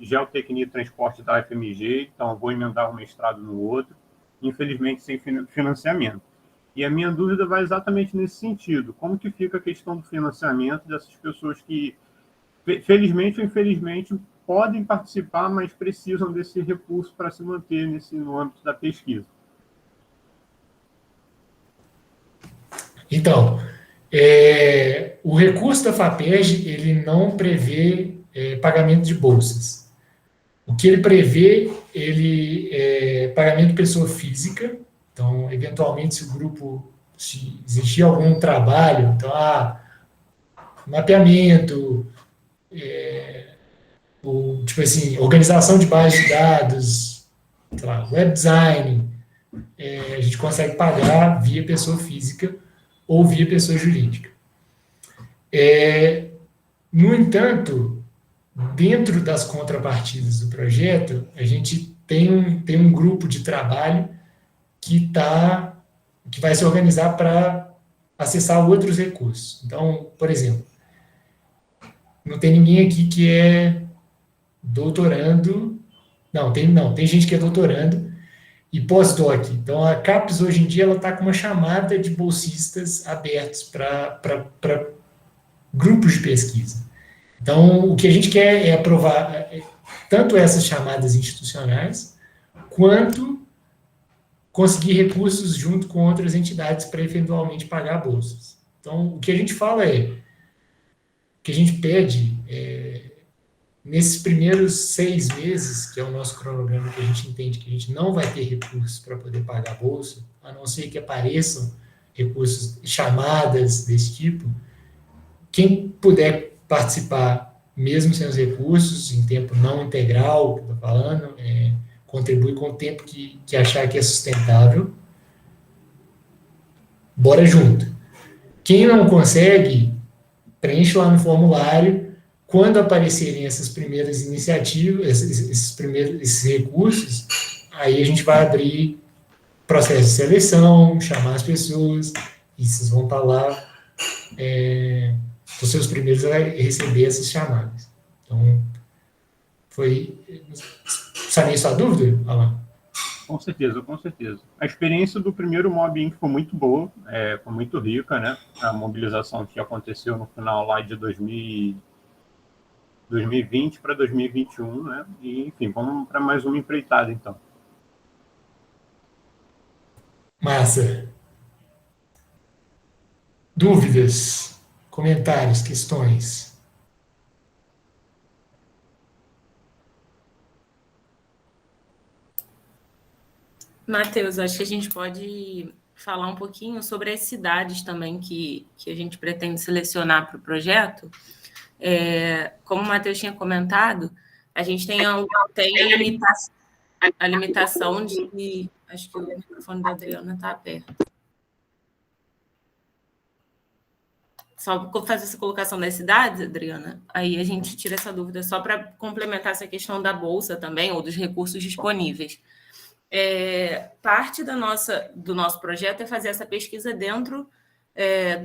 Geotecnia e Transporte da UFMG, então eu vou emendar um mestrado no outro, infelizmente sem financiamento. E a minha dúvida vai exatamente nesse sentido: como que fica a questão do financiamento dessas pessoas que, felizmente ou infelizmente, podem participar, mas precisam desse recurso para se manter no âmbito da pesquisa? Então, o recurso da FAPERJ, ele não prevê pagamento de bolsas. O que ele prevê, pagamento de pessoa física. Então, eventualmente, se existir algum trabalho, então, mapeamento, tipo assim, organização de base de dados, sei lá, web design, a gente consegue pagar via pessoa física ou via pessoa jurídica. No entanto, dentro das contrapartidas do projeto, a gente tem um grupo de trabalho que vai se organizar para acessar outros recursos. Então, por exemplo, não tem ninguém aqui que é doutorando. Não, tem gente que é doutorando e pós-doc. Então, a CAPES, hoje em dia, ela está com uma chamada de bolsistas abertos para grupos de pesquisa. Então, o que a gente quer é aprovar tanto essas chamadas institucionais, quanto conseguir recursos junto com outras entidades para eventualmente pagar bolsas. Então, o que a gente fala o que a gente pede nesses primeiros 6 meses, que é o nosso cronograma, que a gente entende que a gente não vai ter recursos para poder pagar a bolsa, a não ser que apareçam recursos, chamadas desse tipo, quem puder participar, mesmo sem os recursos, em tempo não integral, que eu estou falando, contribui com o tempo que achar que é sustentável, bora junto. Quem não consegue, preenche lá no formulário. Quando aparecerem essas primeiras iniciativas, esses recursos, aí a gente vai abrir processo de seleção, chamar as pessoas, e vocês vão estar lá os seus primeiros a receber essas chamadas. Então, sanei sua dúvida, Alan? Com certeza, com certeza. A experiência do primeiro Mob foi muito boa, foi muito rica, né? A mobilização que aconteceu no final lá de 2020 para 2021, né? E, enfim, vamos para mais uma empreitada, então. Massa. Dúvidas, comentários, questões? Matheus, acho que a gente pode falar um pouquinho sobre as cidades também que a gente pretende selecionar para o projeto. Como o Matheus tinha comentado, a gente tem a limitação de... Acho que o microfone da Adriana está aberto. Só fazer essa colocação das cidades, Adriana, aí a gente tira essa dúvida só para complementar essa questão da bolsa também, ou dos recursos disponíveis. Parte do nosso projeto é fazer essa pesquisa dentro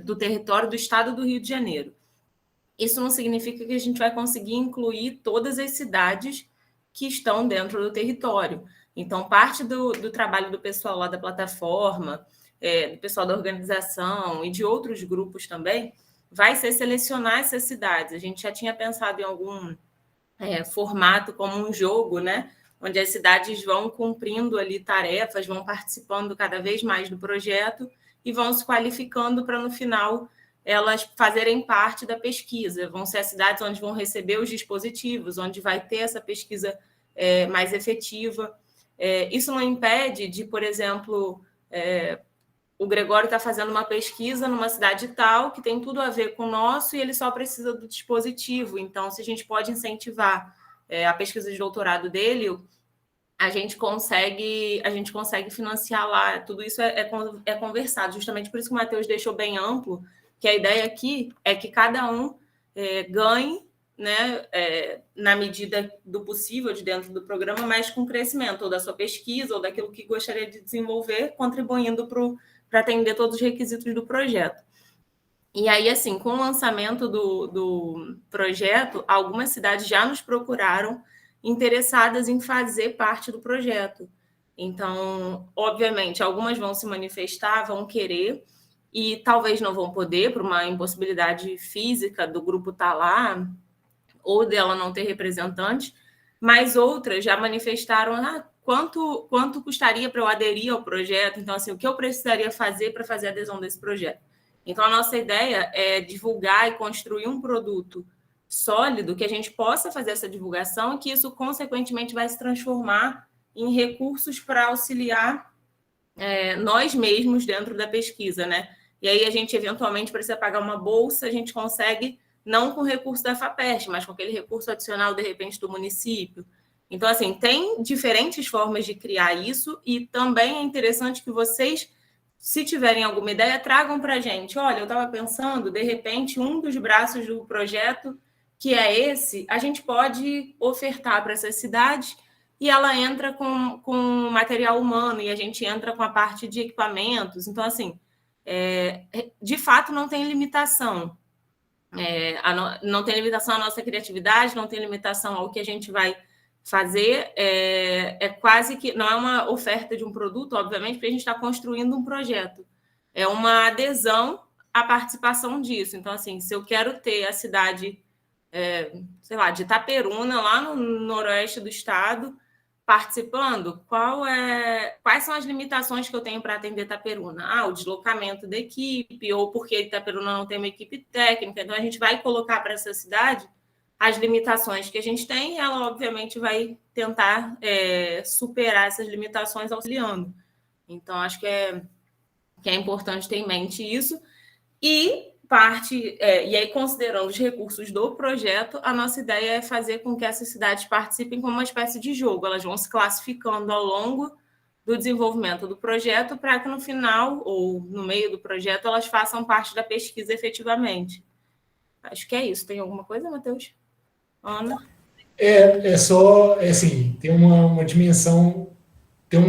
do território do estado do Rio de Janeiro. Isso não significa que a gente vai conseguir incluir todas as cidades que estão dentro do território. Então, parte do trabalho do pessoal lá da plataforma, do pessoal da organização e de outros grupos também, vai ser selecionar essas cidades. A gente já tinha pensado em algum formato como um jogo, né? Onde as cidades vão cumprindo ali tarefas, vão participando cada vez mais do projeto e vão se qualificando para, no final, elas fazerem parte da pesquisa. Vão ser as cidades onde vão receber os dispositivos, onde vai ter essa pesquisa mais efetiva. Isso não impede de, por exemplo, o Gregório está fazendo uma pesquisa numa cidade tal que tem tudo a ver com o nosso e ele só precisa do dispositivo. Então, se a gente pode incentivar a pesquisa de doutorado dele, a gente consegue financiar lá. Tudo isso é conversado. Justamente por isso que o Matheus deixou bem amplo, que a ideia aqui é que cada um ganhe, né, na medida do possível de dentro do programa, mas com crescimento, ou da sua pesquisa, ou daquilo que gostaria de desenvolver, contribuindo para atender todos os requisitos do projeto. E aí, assim, com o lançamento do projeto, algumas cidades já nos procuraram interessadas em fazer parte do projeto. Então, obviamente, algumas vão se manifestar, vão querer, e talvez não vão poder, por uma impossibilidade física do grupo estar lá, ou dela não ter representante, mas outras já manifestaram quanto custaria para eu aderir ao projeto, então, assim, o que eu precisaria fazer para fazer a adesão desse projeto. Então, a nossa ideia é divulgar e construir um produto sólido, que a gente possa fazer essa divulgação e que isso, consequentemente, vai se transformar em recursos para auxiliar nós mesmos dentro da pesquisa, né? E aí a gente, eventualmente, precisa pagar uma bolsa, a gente consegue, não com recurso da FAPEST, mas com aquele recurso adicional, de repente, do município. Então, assim, tem diferentes formas de criar isso e também é interessante que vocês se tiverem alguma ideia, tragam para a gente. Olha, eu estava pensando, de repente, um dos braços do projeto, que é esse, a gente pode ofertar para essa cidade e ela entra com material humano e a gente entra com a parte de equipamentos. Então, assim, de fato, não tem limitação. Não tem limitação à nossa criatividade, não tem limitação ao que a gente vai fazer. Quase que não é uma oferta de um produto, obviamente, porque a gente está construindo um projeto. É uma adesão à participação disso. Então, assim, se eu quero ter a cidade, sei lá, de Itaperuna, lá no noroeste do estado, participando, quais são as limitações que eu tenho para atender Itaperuna? O deslocamento da equipe, ou porque Itaperuna não tem uma equipe técnica. Então, a gente vai colocar para essa cidade as limitações que a gente tem e ela, obviamente, vai tentar superar essas limitações auxiliando. Então, acho que é importante ter em mente isso. E aí, considerando os recursos do projeto, a nossa ideia é fazer com que essas cidades participem como uma espécie de jogo. Elas vão se classificando ao longo do desenvolvimento do projeto para que no final ou no meio do projeto elas façam parte da pesquisa efetivamente. Acho que é isso. Tem alguma coisa, Matheus? Ana? Só, assim, tem uma dimensão, tem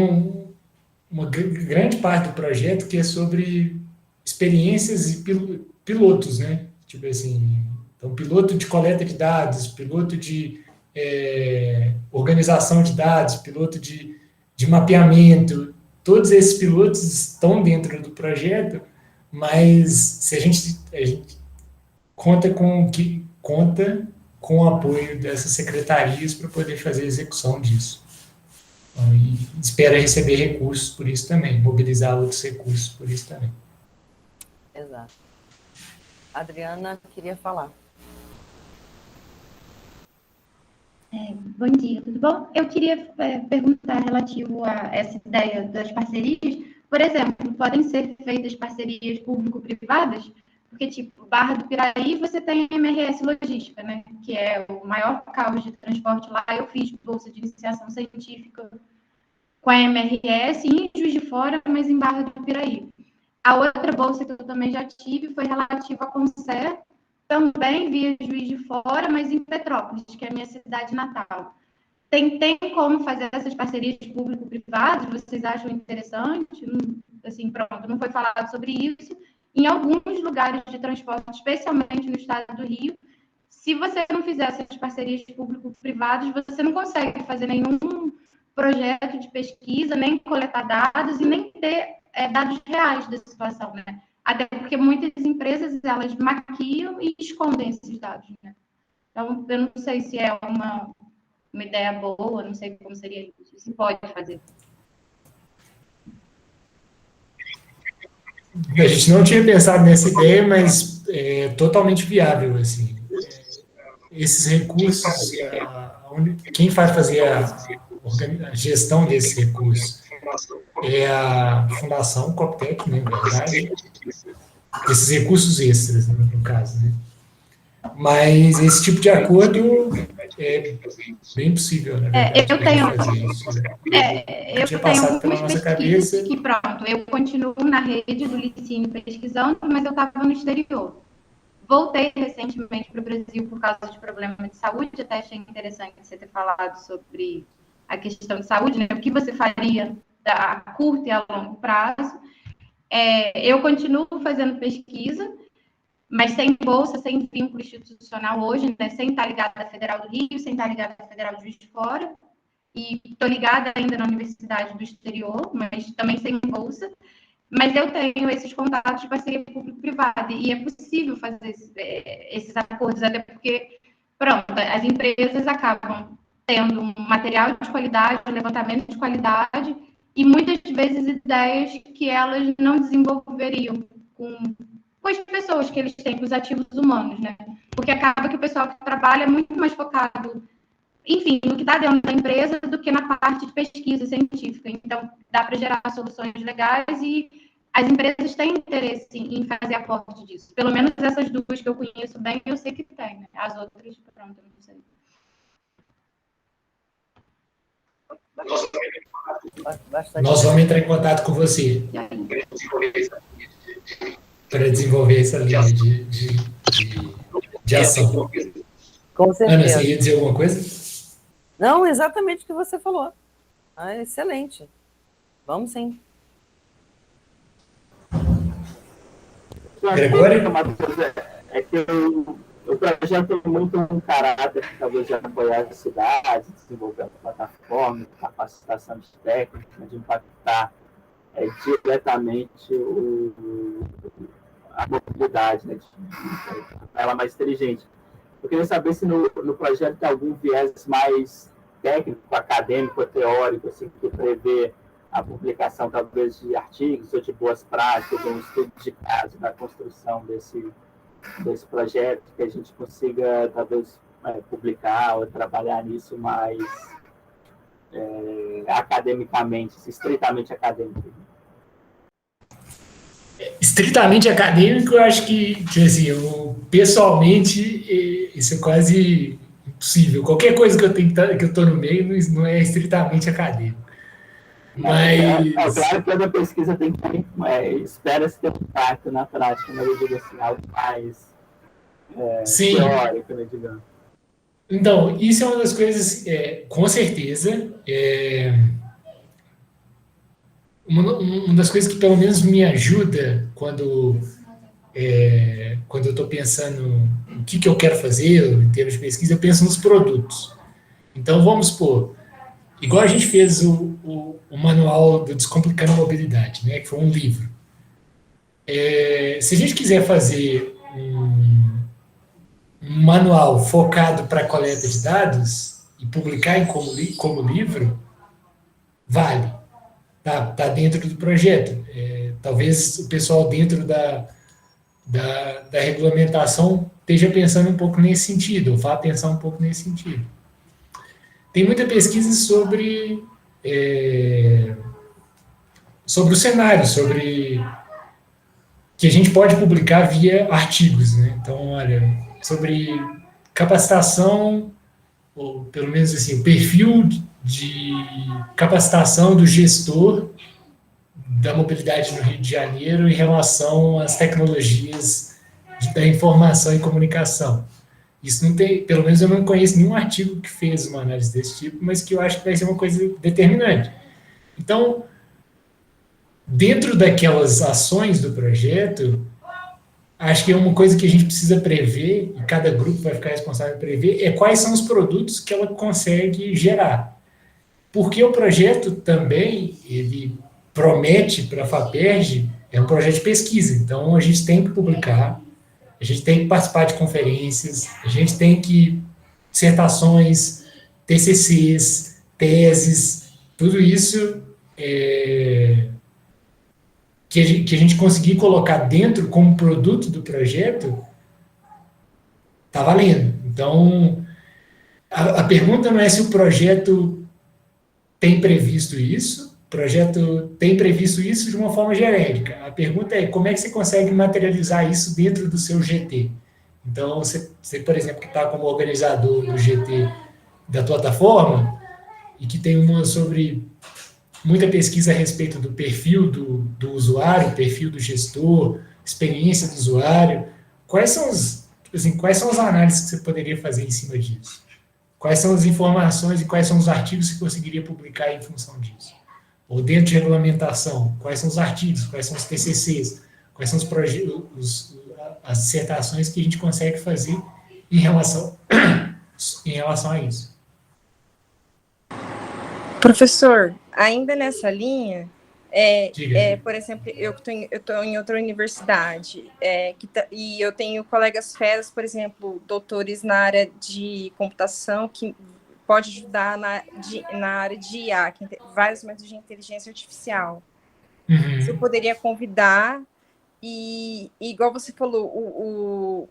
uma grande parte do projeto que é sobre experiências e pilotos, né? Tipo assim, então, piloto de coleta de dados, piloto de organização de dados, piloto de mapeamento, todos esses pilotos estão dentro do projeto, mas se a gente conta com o apoio dessas secretarias para poder fazer a execução disso. Então, e espera receber recursos por isso também, mobilizar outros recursos por isso também. Exato. A Adriana queria falar. Bom dia, tudo bom? Eu queria perguntar relativo a essa ideia das parcerias. Por exemplo, podem ser feitas parcerias público-privadas? Porque, tipo, Barra do Piraí, você tem MRS Logística, né? Que é o maior caos de transporte lá. Eu fiz bolsa de iniciação científica com a MRS em Juiz de Fora, mas em Barra do Piraí. A outra bolsa que eu também já tive foi relativa à Concer, também via Juiz de Fora, mas em Petrópolis, que é a minha cidade natal. Tem como fazer essas parcerias público-privadas? Vocês acham interessante? Assim, pronto, não foi falado sobre isso. Em alguns lugares de transporte, especialmente no estado do Rio, se você não fizer essas parcerias público-privadas, você não consegue fazer nenhum projeto de pesquisa, nem coletar dados e nem ter dados reais da situação, né? Até porque muitas empresas, elas maquiam e escondem esses dados, né? Então, eu não sei se é uma ideia boa, não sei como seria isso, se pode fazer. A gente não tinha pensado nessa ideia, mas é totalmente viável, assim. Esses recursos, quem vai fazer a gestão desses recursos é a Fundação Coptec, né, na verdade, esses recursos extras, né, no caso, né? Mas esse tipo de acordo é bem possível, na verdade, eu tenho, fazer isso. Eu tinha tenho passado pela algumas nossa pesquisas cabeça. que, pronto, eu continuo na rede do Licínio pesquisando, mas eu estava no exterior. Voltei recentemente para o Brasil por causa de problema de saúde, até achei interessante você ter falado sobre a questão de saúde, né? O que você faria a curto e a longo prazo. Eu continuo fazendo pesquisa, mas sem bolsa, sem vínculo institucional hoje, né? Sem estar ligada à Federal do Rio, sem estar ligada à Federal de Juiz de Fora, e estou ligada ainda na Universidade do Exterior, mas também sem bolsa. Mas eu tenho esses contatos de parceria público-privada e é possível fazer esses acordos, até porque, pronto, as empresas acabam tendo um material de qualidade, um levantamento de qualidade e muitas vezes ideias que elas não desenvolveriam com as pessoas que eles têm, com os ativos humanos, né? Porque acaba que o pessoal que trabalha é muito mais focado, enfim, no que está dentro da empresa do que na parte de pesquisa científica. Então, dá para gerar soluções legais e as empresas têm interesse em fazer aporte disso. Pelo menos essas duas que eu conheço bem, eu sei que tem, né? As outras, pronto, eu não sei. Bastante. Nós vamos entrar em contato com você E aí? para desenvolver essa linha de ação. Com Ana, certeza. você ia dizer alguma coisa? Não, exatamente o que você falou. Ah, excelente. Vamos sim. Gregório? Uma coisa é que o projeto tem muito um caráter, talvez, de apoiar as cidades, desenvolver a plataforma, capacitação de técnicos, de impactar diretamente a mobilidade, né, de ela mais inteligente. Eu queria saber se no projeto tem algum viés mais técnico, acadêmico, teórico, assim, que prevê a publicação, talvez, de artigos ou de boas práticas, ou um estudo de caso da construção desse projeto, que a gente consiga, talvez, publicar ou trabalhar nisso mais academicamente, estritamente acadêmico. Estritamente acadêmico, eu acho que, assim, pessoalmente, isso é quase impossível. Qualquer coisa que eu estou no meio não é estritamente acadêmico. Mas... Claro que toda pesquisa tem que ter, espera-se ter um impacto na prática, mas eu digo assim, algo mais teórico, né, digamos. Então, isso é uma das coisas, com certeza, uma das coisas que pelo menos me ajuda quando eu estou pensando o que eu quero fazer em termos de pesquisa, eu penso nos produtos. Então, vamos supor, igual a gente fez o manual do Descomplicando a Mobilidade, né, que foi um livro. Se a gente quiser fazer um manual focado para a coleta de dados e publicar como livro, vale. Tá dentro do projeto. Talvez o pessoal dentro da regulamentação esteja pensando um pouco nesse sentido, ou vá pensar um pouco nesse sentido. Tem muita pesquisa sobre o cenário, sobre que a gente pode publicar via artigos, né? Então, olha, sobre capacitação, ou pelo menos assim, o perfil de capacitação do gestor da mobilidade no Rio de Janeiro em relação às tecnologias da informação e comunicação. Isso não tem, pelo menos eu não conheço nenhum artigo que fez uma análise desse tipo, mas que eu acho que vai ser uma coisa determinante. Então, dentro daquelas ações do projeto, acho que é uma coisa que a gente precisa prever, e cada grupo vai ficar responsável por prever, quais são os produtos que ela consegue gerar. Porque o projeto também, ele promete para a FAPERJ, é um projeto de pesquisa, então a gente tem que publicar, a gente tem que participar de conferências, a gente tem que dissertações, TCCs, teses, tudo isso que a gente conseguir colocar dentro como produto do projeto, está valendo. Então, a pergunta não é se o projeto tem previsto isso, o projeto tem previsto isso de uma forma genérica. A pergunta é como é que você consegue materializar isso dentro do seu GT. Então, você por exemplo, que está como organizador do GT da plataforma, e que tem uma sobre muita pesquisa a respeito do perfil do usuário, perfil do gestor, experiência do usuário. Quais são as análises que você poderia fazer em cima disso? Quais são as informações e quais são os artigos que você conseguiria publicar em função disso? Ou dentro de regulamentação, quais são os artigos, quais são os TCCs, quais são as dissertações que a gente consegue fazer em relação a isso? Professor, ainda nessa linha, Diga. por exemplo, eu estou em outra universidade, e eu tenho colegas feras, por exemplo, doutores na área de computação, que pode ajudar na área de IA, que tem vários métodos de inteligência artificial. Uhum. Você poderia convidar, e igual você falou,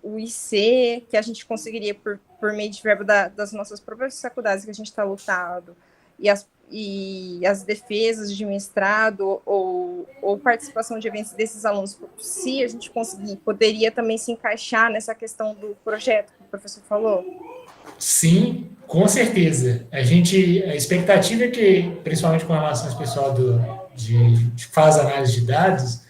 o IC, que a gente conseguiria por meio de verba das nossas próprias faculdades, que a gente está lotado, e as defesas de mestrado ou participação de eventos desses alunos, se a gente conseguir, poderia também se encaixar nessa questão do projeto que o professor falou? Sim, com certeza. A expectativa é que, principalmente com relação ao pessoal que faz análise de dados,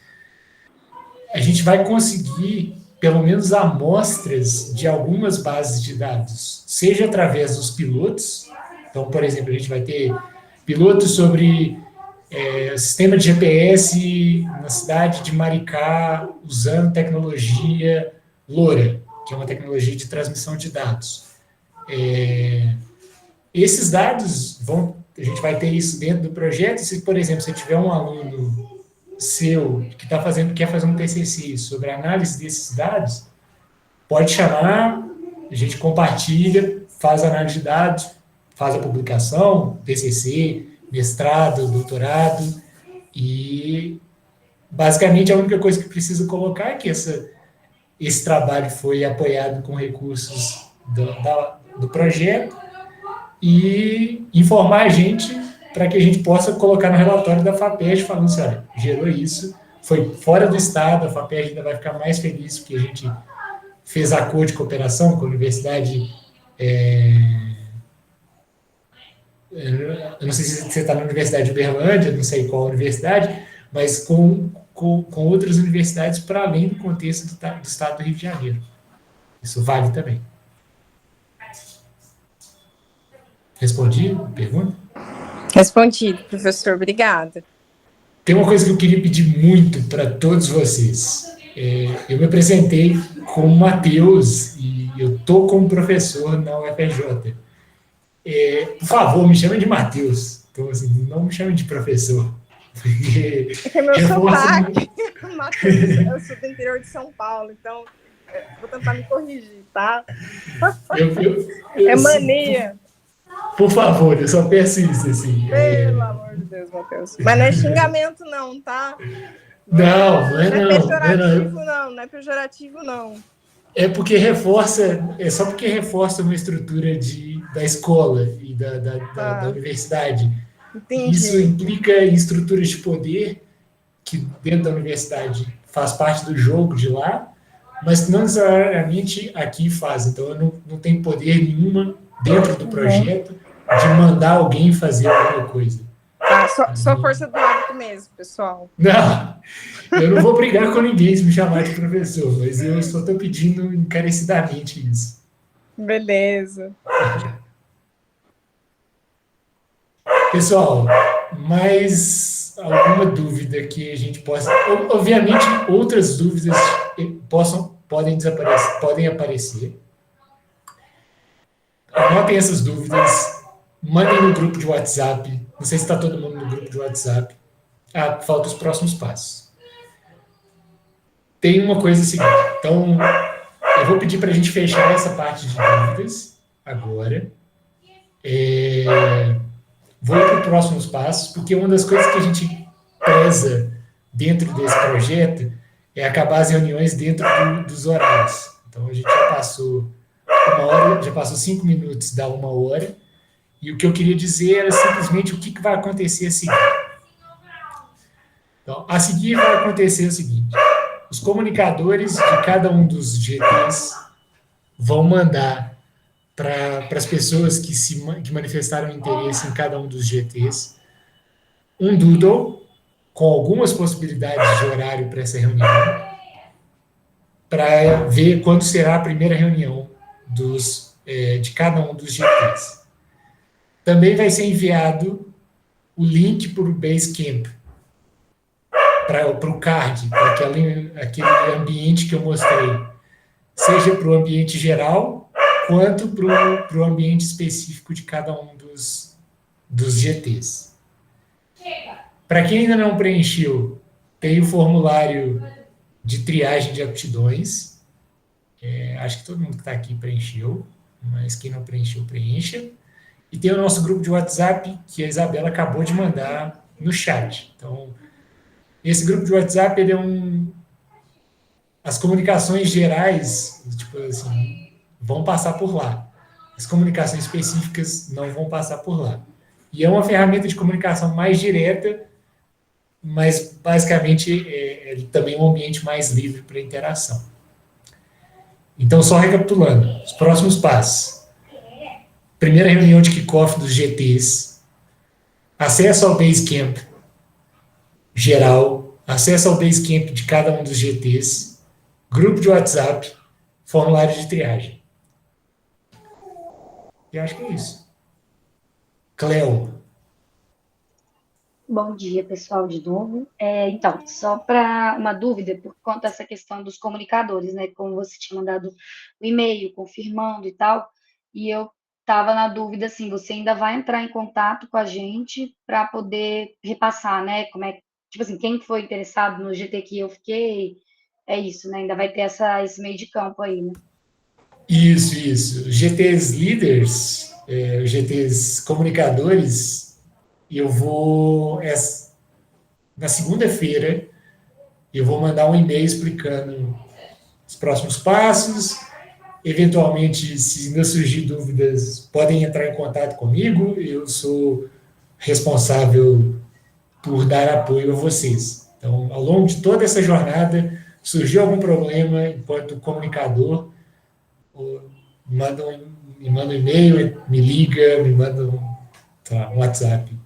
a gente vai conseguir, pelo menos, amostras de algumas bases de dados, seja através dos pilotos. Então, por exemplo, a gente vai ter pilotos sobre sistema de GPS na cidade de Maricá, usando tecnologia LoRa, que é uma tecnologia de transmissão de dados. Esses dados a gente vai ter isso dentro do projeto. Se, por exemplo, você tiver um aluno seu que quer fazer um TCC sobre a análise desses dados, pode chamar, a gente compartilha, faz a análise de dados, faz a publicação, TCC, mestrado, doutorado, e basicamente a única coisa que precisa colocar é que esse trabalho foi apoiado com recursos do projeto e informar a gente para que a gente possa colocar no relatório da FAPESD falando assim, olha, gerou isso, foi fora do estado, a FAPESD ainda vai ficar mais feliz porque a gente fez acordo de cooperação com a universidade. Eu não sei se você está na Universidade de Uberlândia, não sei qual universidade, mas com outras universidades para além do contexto do estado do Rio de Janeiro. Isso vale também. Respondi a pergunta? Respondido, professor, obrigada. Tem uma coisa que eu queria pedir muito para todos vocês. Eu me apresentei como Matheus e eu estou como professor na UFRJ. Por favor, me chamem de Matheus. Então, assim, não me chamem de professor. Porque é meu sotaque. Matheus, eu sou do interior de São Paulo, então vou tentar me corrigir, tá? É mania. Por favor, eu só peço isso, assim. Pelo amor de Deus, Matheus. Mas não é xingamento, não, tá? Não é pejorativo, não é pejorativo, não. É porque só porque reforça uma estrutura da escola e da universidade. Entendi. Isso implica em estruturas de poder que dentro da universidade faz parte do jogo de lá, mas que não necessariamente aqui faz. Então, eu não tenho poder nenhuma dentro do projeto de mandar alguém fazer alguma coisa. Só força do hábito mesmo, pessoal. Não, eu não vou brigar com ninguém se me chamar de professor, mas eu só estou pedindo encarecidamente isso. Beleza. Pessoal, mais alguma dúvida que a gente possa... Obviamente, outras dúvidas podem aparecer. Anotem essas dúvidas, mandem no grupo de WhatsApp. Não sei se está todo mundo no grupo de WhatsApp. Falta os próximos passos. Tem uma coisa seguinte. Então, eu vou pedir para a gente fechar essa parte de dúvidas agora. Vou para os próximos passos, porque uma das coisas que a gente preza dentro desse projeto é acabar as reuniões dentro dos horários. Então, a gente já passou 1 hora, já passou 5 minutos da 1 hora, e o que eu queria dizer era simplesmente o que vai acontecer a seguir. Então, a seguir vai acontecer o seguinte: os comunicadores de cada um dos GTs vão mandar para as pessoas que manifestaram interesse em cada um dos GTs um doodle com algumas possibilidades de horário para essa reunião, para ver quando será a primeira reunião de cada um dos GTs. Também vai ser enviado o link para o Basecamp, para o card, para aquele ambiente que eu mostrei, seja para o ambiente geral, quanto para o ambiente específico de cada um dos GTs. Para quem ainda não preencheu, tem o formulário de triagem de aptidões. Acho que todo mundo que está aqui preencheu, mas quem não preencheu, preencha. E tem o nosso grupo de WhatsApp, que a Isabela acabou de mandar no chat. Então, esse grupo de WhatsApp, ele as comunicações gerais, tipo assim, vão passar por lá. As comunicações específicas não vão passar por lá. E é uma ferramenta de comunicação mais direta, mas basicamente é também um ambiente mais livre para interação. Então, só recapitulando, os próximos passos. Primeira reunião de kickoff dos GTs, acesso ao Basecamp geral, acesso ao Basecamp de cada um dos GTs, grupo de WhatsApp, formulário de triagem. E acho que é isso. Cleo. Bom dia, pessoal, de novo. Então, só para uma dúvida, por conta dessa questão dos comunicadores, né? Como você tinha mandado o e-mail confirmando e tal, e eu estava na dúvida, assim, você ainda vai entrar em contato com a gente para poder repassar, né? Como é, tipo assim, quem foi interessado no GT que eu fiquei, é isso, né? Ainda vai ter esse meio de campo aí, né? Isso. GTs líderes, GTs comunicadores, eu vou, na segunda-feira, eu vou mandar um e-mail explicando os próximos passos. Eventualmente, se ainda surgir dúvidas, podem entrar em contato comigo. Eu sou responsável por dar apoio a vocês. Então, ao longo de toda essa jornada, surgiu algum problema enquanto comunicador, me manda um e-mail, me liga, me manda um WhatsApp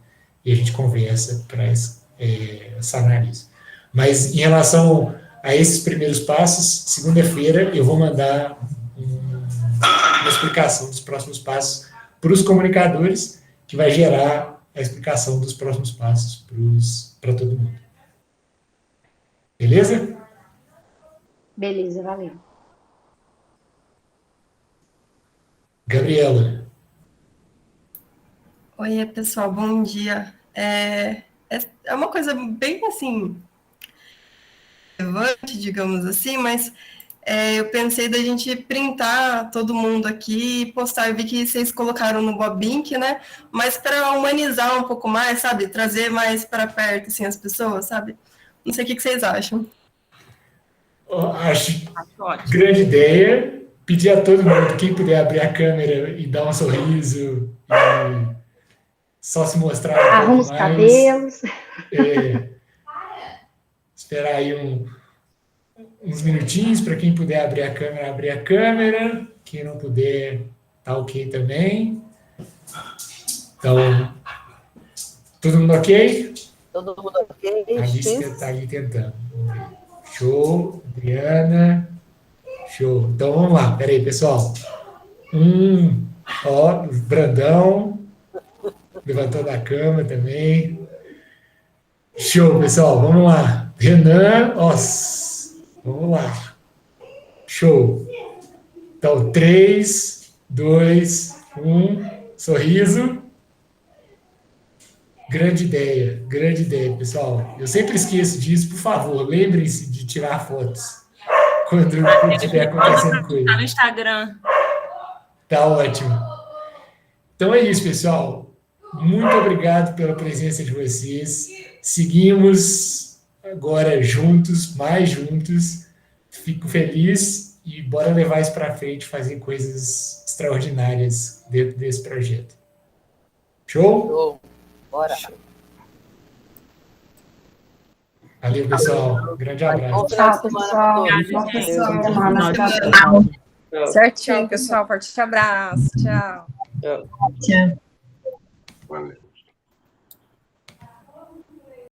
e a gente conversa para sanar isso. Mas em relação a esses primeiros passos, segunda-feira eu vou mandar uma explicação dos próximos passos para os comunicadores, que vai gerar a explicação dos próximos passos para todo mundo. Beleza? Beleza, valeu. Gabriela. Oi, pessoal, bom dia. É uma coisa bem, assim, relevante, digamos assim, mas eu pensei da gente printar todo mundo aqui e postar. Eu vi que vocês colocaram no Bobink, né? Mas para humanizar um pouco mais, sabe? Trazer mais para perto, assim, as pessoas, sabe? Não sei o que vocês acham. Acho grande ideia. Pedir a todo mundo, quem puder abrir a câmera e dar um sorriso e só se mostrar Arruma os cabelos. Esperar aí uns minutinhos para quem puder abrir a câmera. Quem não puder, tá ok também. Então, todo mundo ok? Todo mundo ok? A Alice está ali tentando. Show, Adriana. Show. Então, vamos lá. Peraí, pessoal. Brandão. Levantou da cama também. Show, pessoal. Vamos lá. Renan. Vamos lá. Show. Então, 3, 2, 1. Sorriso. Grande ideia, pessoal. Eu sempre esqueço disso. Por favor, lembrem-se de tirar fotos quando estiver acontecendo coisa. Tá no Instagram. Tá ótimo. Então é isso, pessoal. Muito obrigado pela presença de vocês. Seguimos agora juntos, mais juntos. Fico feliz e bora levar isso para frente, fazer coisas extraordinárias dentro desse projeto. Show? Show. Bora. Valeu, pessoal. Grande abraço. Tchau, pessoal. Certinho, pessoal. Forte abraço. Tchau. Valeu.